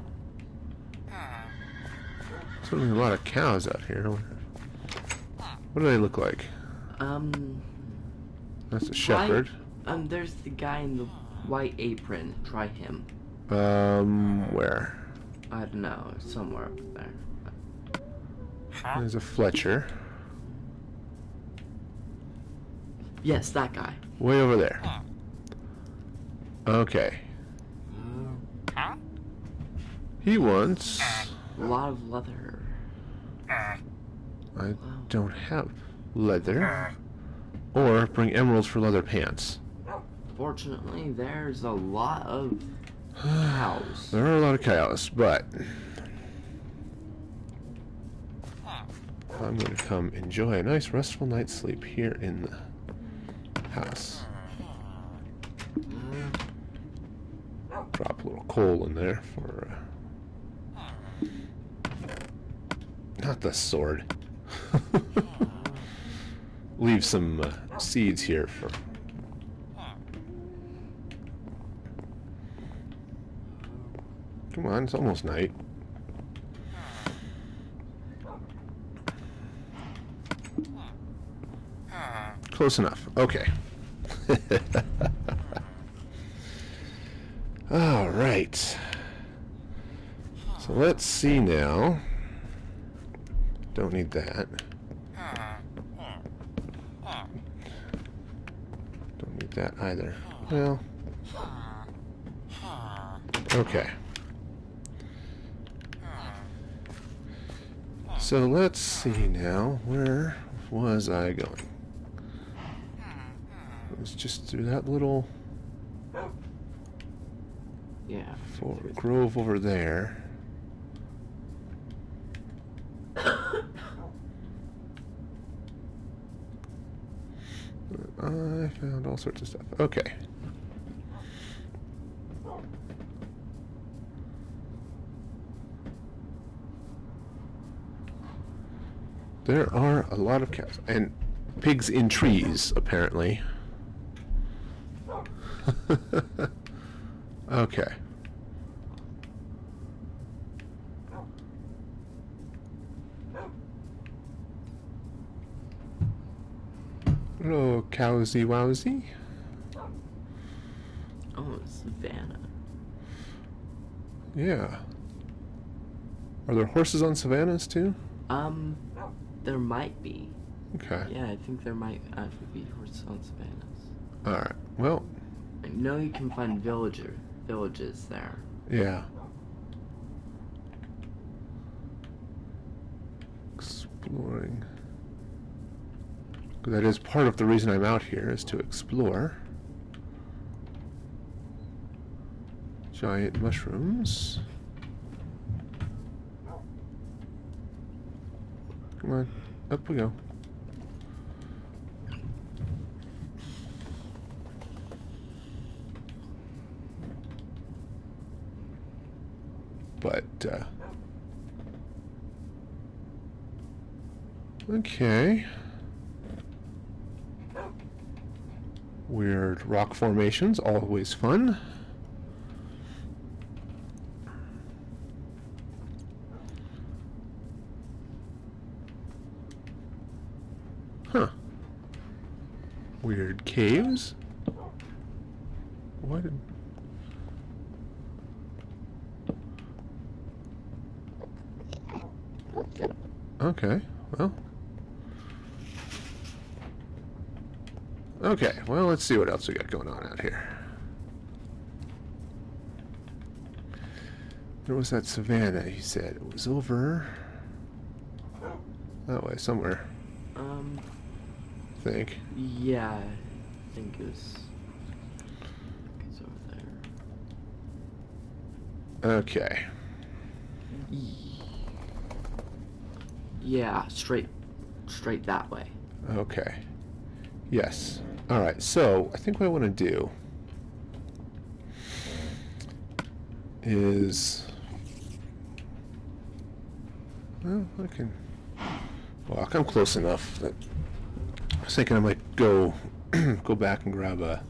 Certainly a lot of cows out here. What do they look like? That's a shepherd. There's the guy in the white apron. Try him. Where? I don't know, somewhere up there. There's a Fletcher. Yes, that guy. Way over there. Okay. He wants... A lot of leather. I don't have leather. Or bring emeralds for leather pants. Fortunately, there's a lot of cows. There are a lot of cows, but... I'm going to come enjoy a nice restful night's sleep here in the house. Drop a little coal in there for... not the sword. Leave some seeds here for... Come on, it's almost night. Close enough. Okay. All right. So let's see now. Don't need that. Don't need that either. Well. Okay. So let's see now. Where was I going? It was just through that little grove over there. I found all sorts of stuff. Okay. There are a lot of cows and pigs in trees, apparently. Okay. Hello, cowsy wowsy. Oh, Savannah. Yeah. Are there horses on savannas too? There might be. Okay. Yeah, I think there might actually be horses on savannas. Alright. Well, I know you can find villages there. yeah. Exploring. That is part of the reason I'm out here, is to explore. Giant mushrooms. Come on, up we go. But, okay. Weird rock formations, always fun. Huh. Weird caves. What? Okay, well. Okay, well, let's see what else we got going on out here. There was that savannah, he said. It was over that way somewhere, I think. Yeah, I think it's over there. Okay. Yeah, straight that way. Okay. Yes. Alright, so I think what I want to do is... Well, I can walk. I'm close enough that I was thinking I might go go back and grab a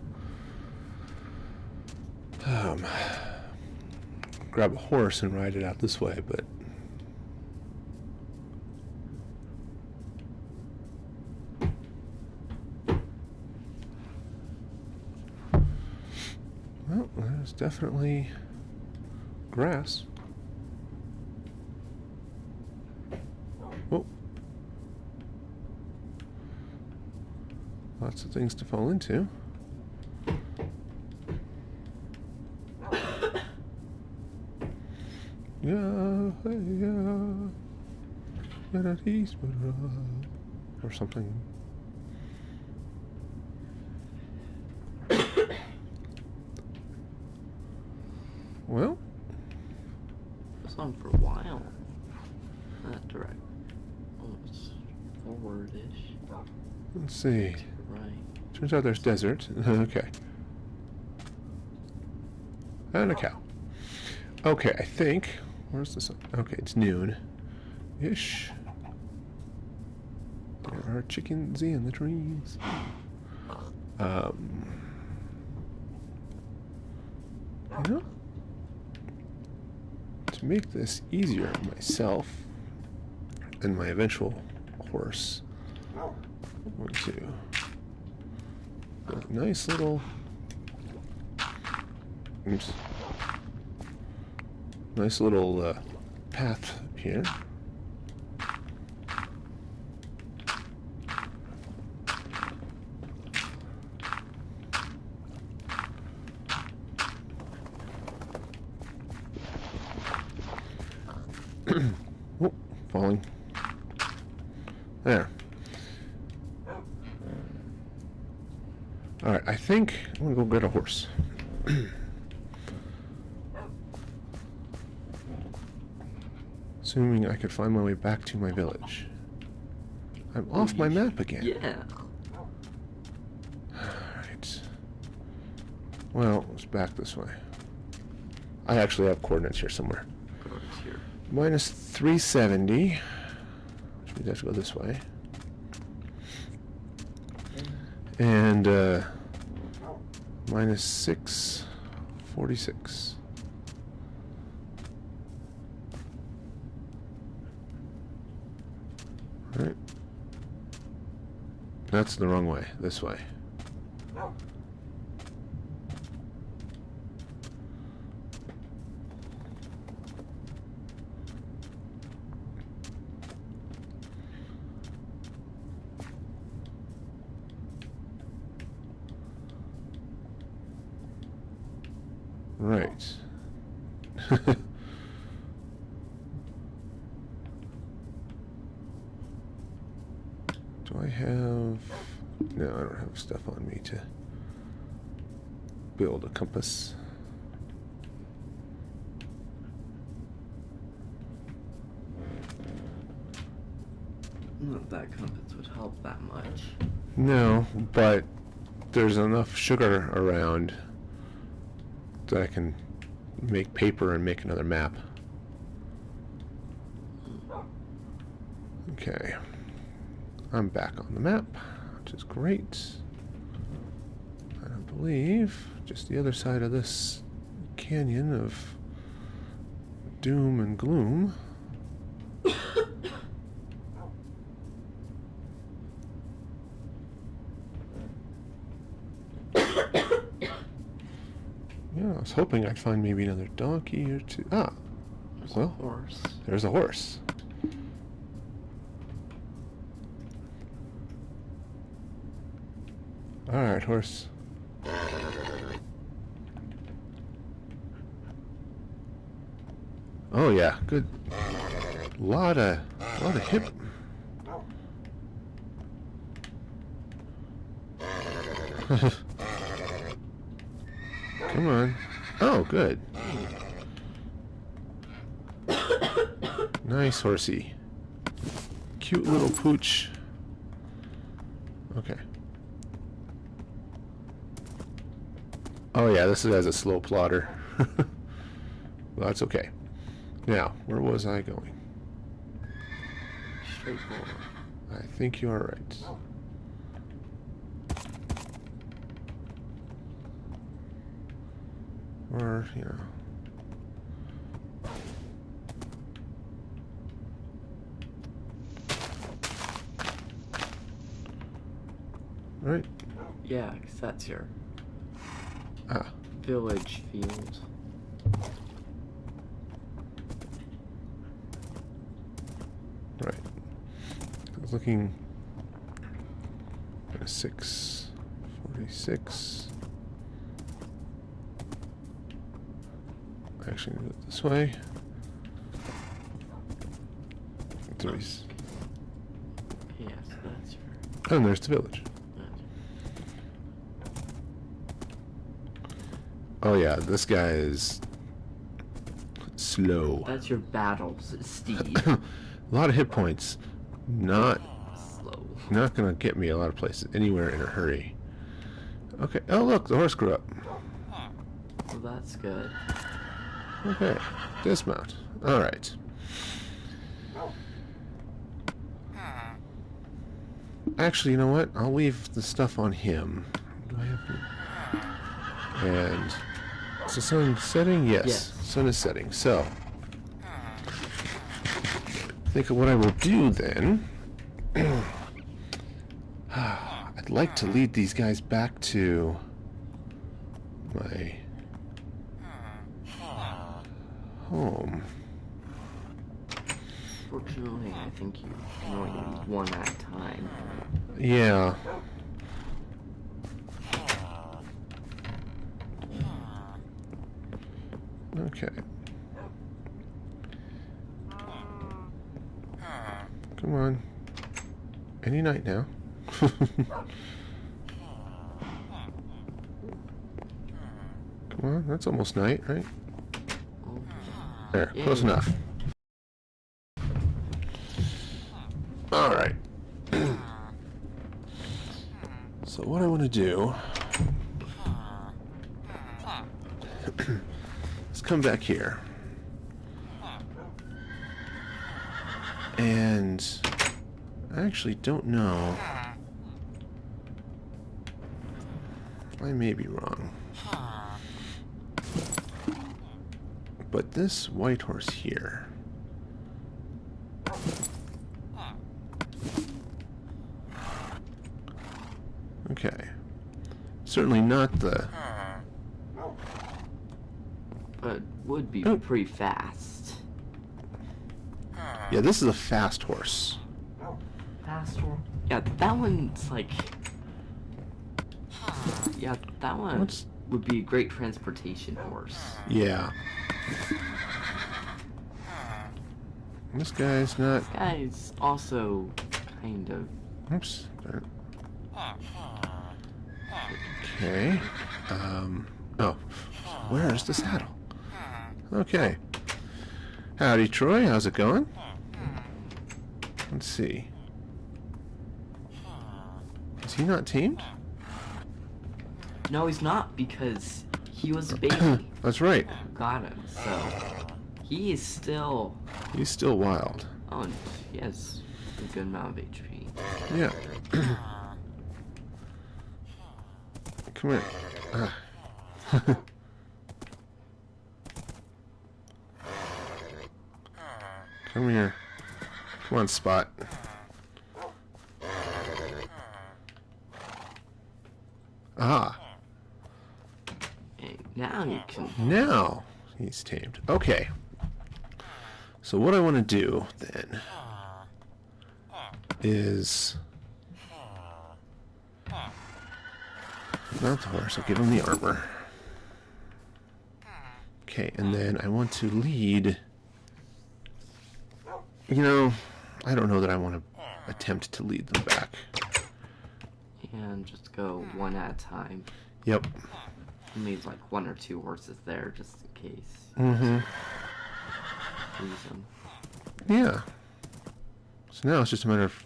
horse and ride it out this way, but well, there's definitely grass. Oh. Lots of things to fall into. Yeah, or something. Well, It's on for a while. That direct. Oh, it's forward-ish. let's see. Right. Turns out there's desert. Okay. And a cow. Okay, I think. Where's the sun? Okay, it's noon-ish. There are chickens in the trees. You know, to make this easier on myself and my eventual horse, I'm going to build a nice little, oops, nice little path up here. Oh, falling. There. Alright, I think I'm gonna go get a horse. Assuming I could find my way back to my village. I'm off my map again. Yeah. Alright. Well, it's back this way. I actually have coordinates here somewhere. Coordinates here. Minus 370. Which means I have to go this way. And minus 646. Right. That's the wrong way. This way. Right. Do I have... No, I don't have stuff on me to build a compass. Not that compass would help that much. No, but there's enough sugar around that I can make paper and make another map. Okay. I'm back on the map, which is great. I believe just the other side of this canyon of doom and gloom. Yeah, I was hoping I'd find maybe another donkey or two. Ah, There's well, a horse. there's a horse. Alright, horse. Oh yeah, good. Lot of hip. Come on. Oh, good. Nice horsey. Cute little pooch. Okay. Oh yeah, this guy's a slow plotter. Well, that's okay. Now, where was I going? Straight forward. I think you are right. Or, you know. Right? Yeah, because that's your Ah. village field. Right. I was looking at a 646. Actually, do it this way. Threes. Yes, that's your. And there's the village. Oh yeah, this guy is slow. That's your battles, Steve. A lot of hit points. Not Slow. gonna get me a lot of places anywhere in a hurry. Okay. Oh look, the horse grew up. Well, that's good. Okay. Dismount. All right. Actually, you know what? I'll leave the stuff on him. Do I have to? And is the sun setting? Yes. Yes. Sun is setting. So think of what I will do then. I'd like to lead these guys back to my home. Fortunately, I think you can only use one at a time. Yeah. Okay. Come on. Any night now. Come on, that's almost night, right? There, close Yay. enough. Alright. So what I want to do is come back here. And I actually don't know. I may be wrong. But this white horse here, Okay. Certainly not the... But would be Oh. pretty fast. Yeah, this is a fast horse. Faster? Yeah, that one's like... Yeah, that one What's... would be a great transportation horse. Yeah. This guy's not... This guy's also kind of... Oops. Okay. Oh. Where's the saddle? Okay. Howdy, Troy. How's it going? Let's see. Is he not tamed? No, he's not, because he was a baby. That's right. Got him, so... He is still... He's still wild. Oh, and he has a good amount of HP. Yeah. Come here. Come here. Come on, Spot. Ah. And now you can... Now he's tamed. Okay. So what I want to do then is mount the horse. I'll give him the armor. Okay, and then I want to lead. You know, I don't know that I want to attempt to lead them back. And just go one at a time. Yep. Leave like one or two horses there just in case. Mm-hmm. Lose them. Yeah. So now it's just a matter of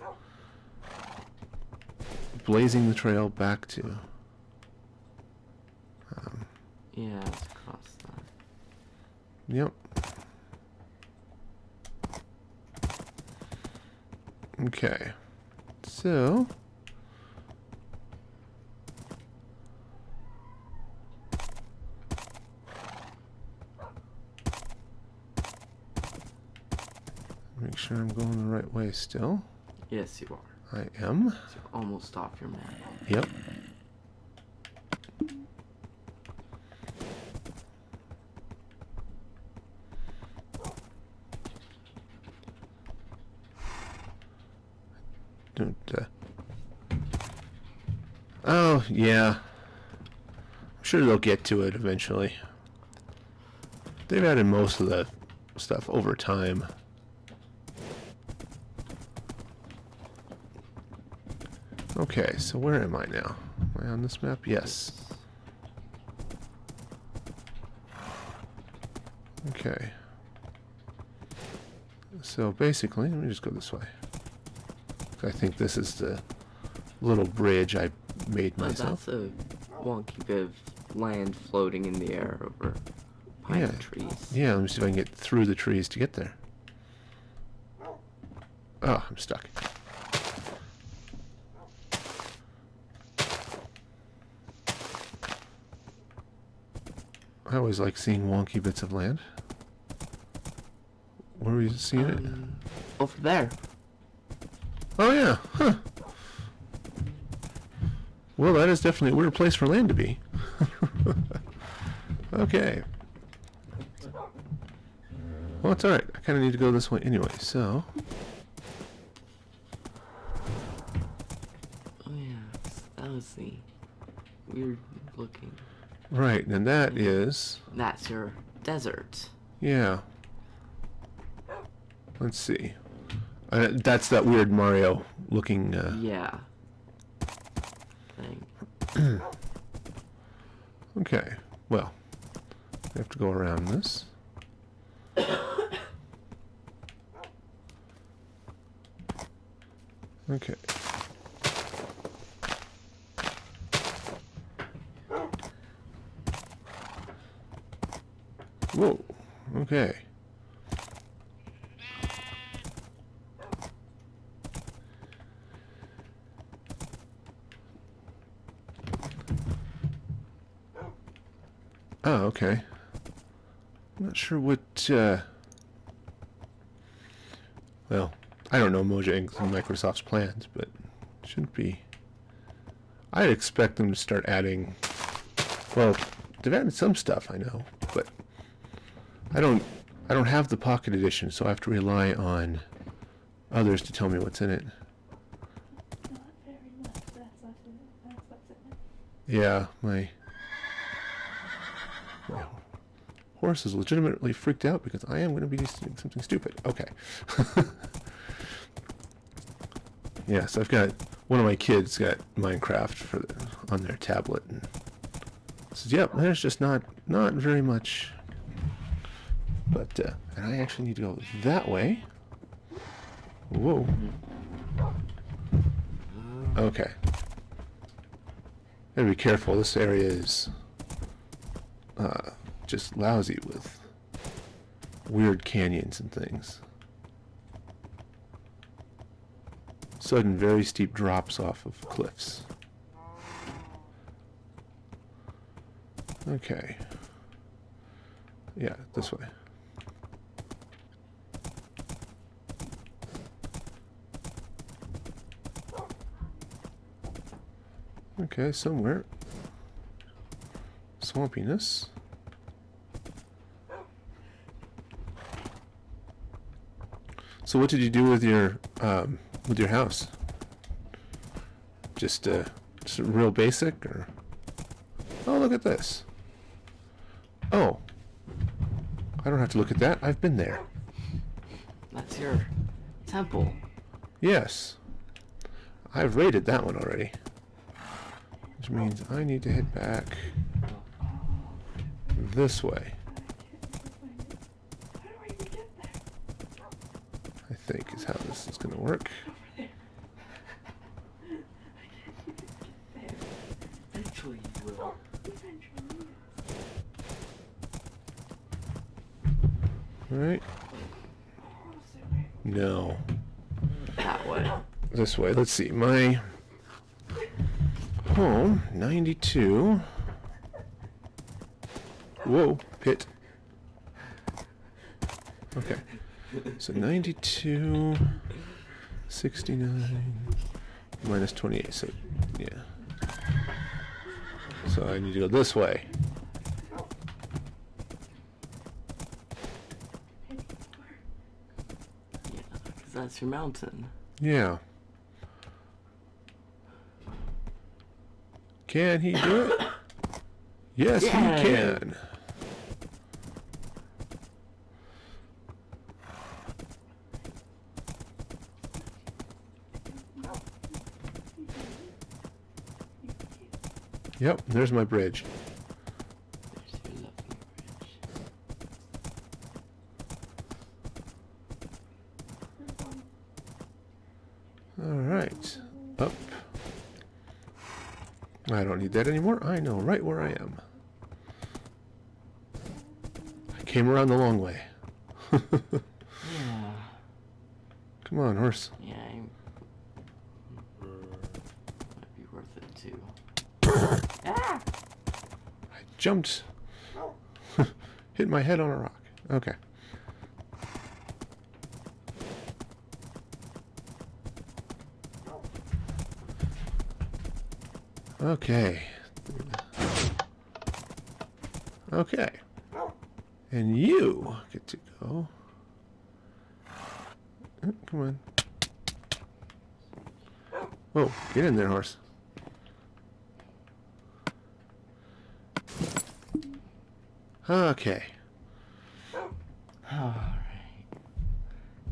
blazing the trail back to. Yeah, it's across that. Yep. Okay. So. Make sure I'm going the right way still. Yes, you are. I am. So you're almost off your map. Yep. Don't, Oh, yeah. I'm sure they'll get to it eventually. They've added most of the stuff over time. Okay, so where am I now? Am I on this map? Yes. Okay. So basically, let me just go this way. I think this is the little bridge I made myself. That's a wonky bit of land floating in the air over pine Yeah. trees. Yeah, let me see if I can get through the trees to get there. Oh, I'm stuck. I always like seeing wonky bits of land. Where were you seeing it? Over there. Oh yeah, huh. Well, that is definitely a weird place for land to be. Okay. Well, it's alright. I kind of need to go this way anyway, so... Oh yeah, that was the weird looking. Right, and that is... That's your desert. Yeah. Let's see. That's that weird Mario looking... Yeah. Thing. Okay, well, I have to go around this. Okay. Whoa, okay. Oh, okay. I'm not sure what, well, I don't know Mojang and Microsoft's plans, but it shouldn't be... I'd expect them to start adding. Well, they've added some stuff, I know, but I don't have the Pocket Edition, so I have to rely on others to tell me what's in it. Not very much. That's what's in it. Yeah, my horse is legitimately freaked out because I am going to be doing something stupid. Okay. Yes, I've got one of my kids got Minecraft on their tablet, and says, "Yep, there's just not very much." But and I actually need to go that way. Whoa. Okay. Gotta be careful. This area is just lousy with weird canyons and things. Sudden, very steep drops off of cliffs. Okay. Yeah, this way. Okay, somewhere. Swampiness. So what did you do with your house? Just real basic, or? Oh, look at this. Oh. I don't have to look at that. I've been there. That's your temple. Yes. I've raided that one already. Which means I need to head back this way. How do I even get there? I think is how this is going to work. Eventually you will. Alright. No. That way. This way. Let's see. My home, 92. Whoa, pit. Okay. So 92, 69, minus 28. So, yeah. So I need to go this way. Yeah, because that's your mountain. Yeah. Can he do it? Yes, Yay. he can. Yep, there's my bridge. There's your lovely bridge. All right, up. I don't need that anymore. I know right where I am. I came around the long way. Yeah. Come on, horse. Yeah, might be worth it too. Ah! I jumped. Hit my head on a rock. Okay. Okay. Okay. And you get to go. Oh, come on. Whoa, get in there, horse. Okay. Alright.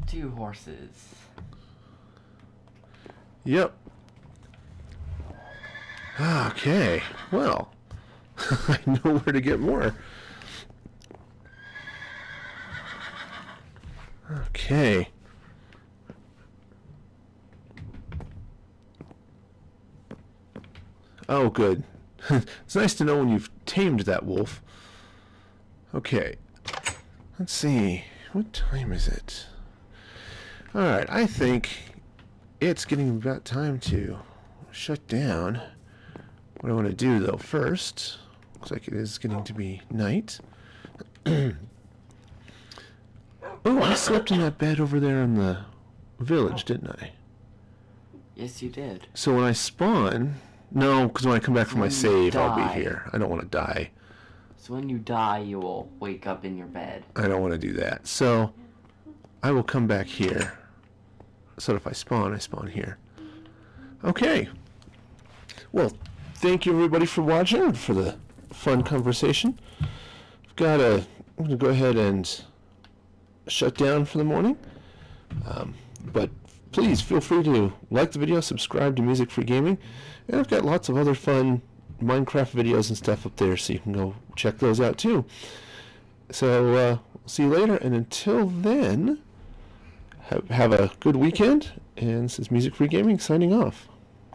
2 horses. Yep. Okay. Well, I know where to get more. Okay. Oh, good. It's nice to know when you've tamed that wolf. Okay. Let's see. What time is it? Alright, I think it's getting about time to shut down. What I want to do, though, first, looks like it is getting to be night. Oh, I slept in that bed over there in the village, didn't I? Yes, you did. So when I spawn, No, because when I come back from my When you save, I'll die. be here. I don't want to die. So when you die, you will wake up in your bed. I don't want to do that. So I will come back here. So if I spawn here. Okay. Well, thank you everybody for watching, for the fun conversation. I'm going to go ahead and shut down for the morning. But please feel free to like the video, subscribe to Music Free Gaming, and I've got lots of other fun Minecraft videos and stuff up there, so you can go check those out too. So see you later, and until then, have a good weekend, and this is Music Free Gaming signing off.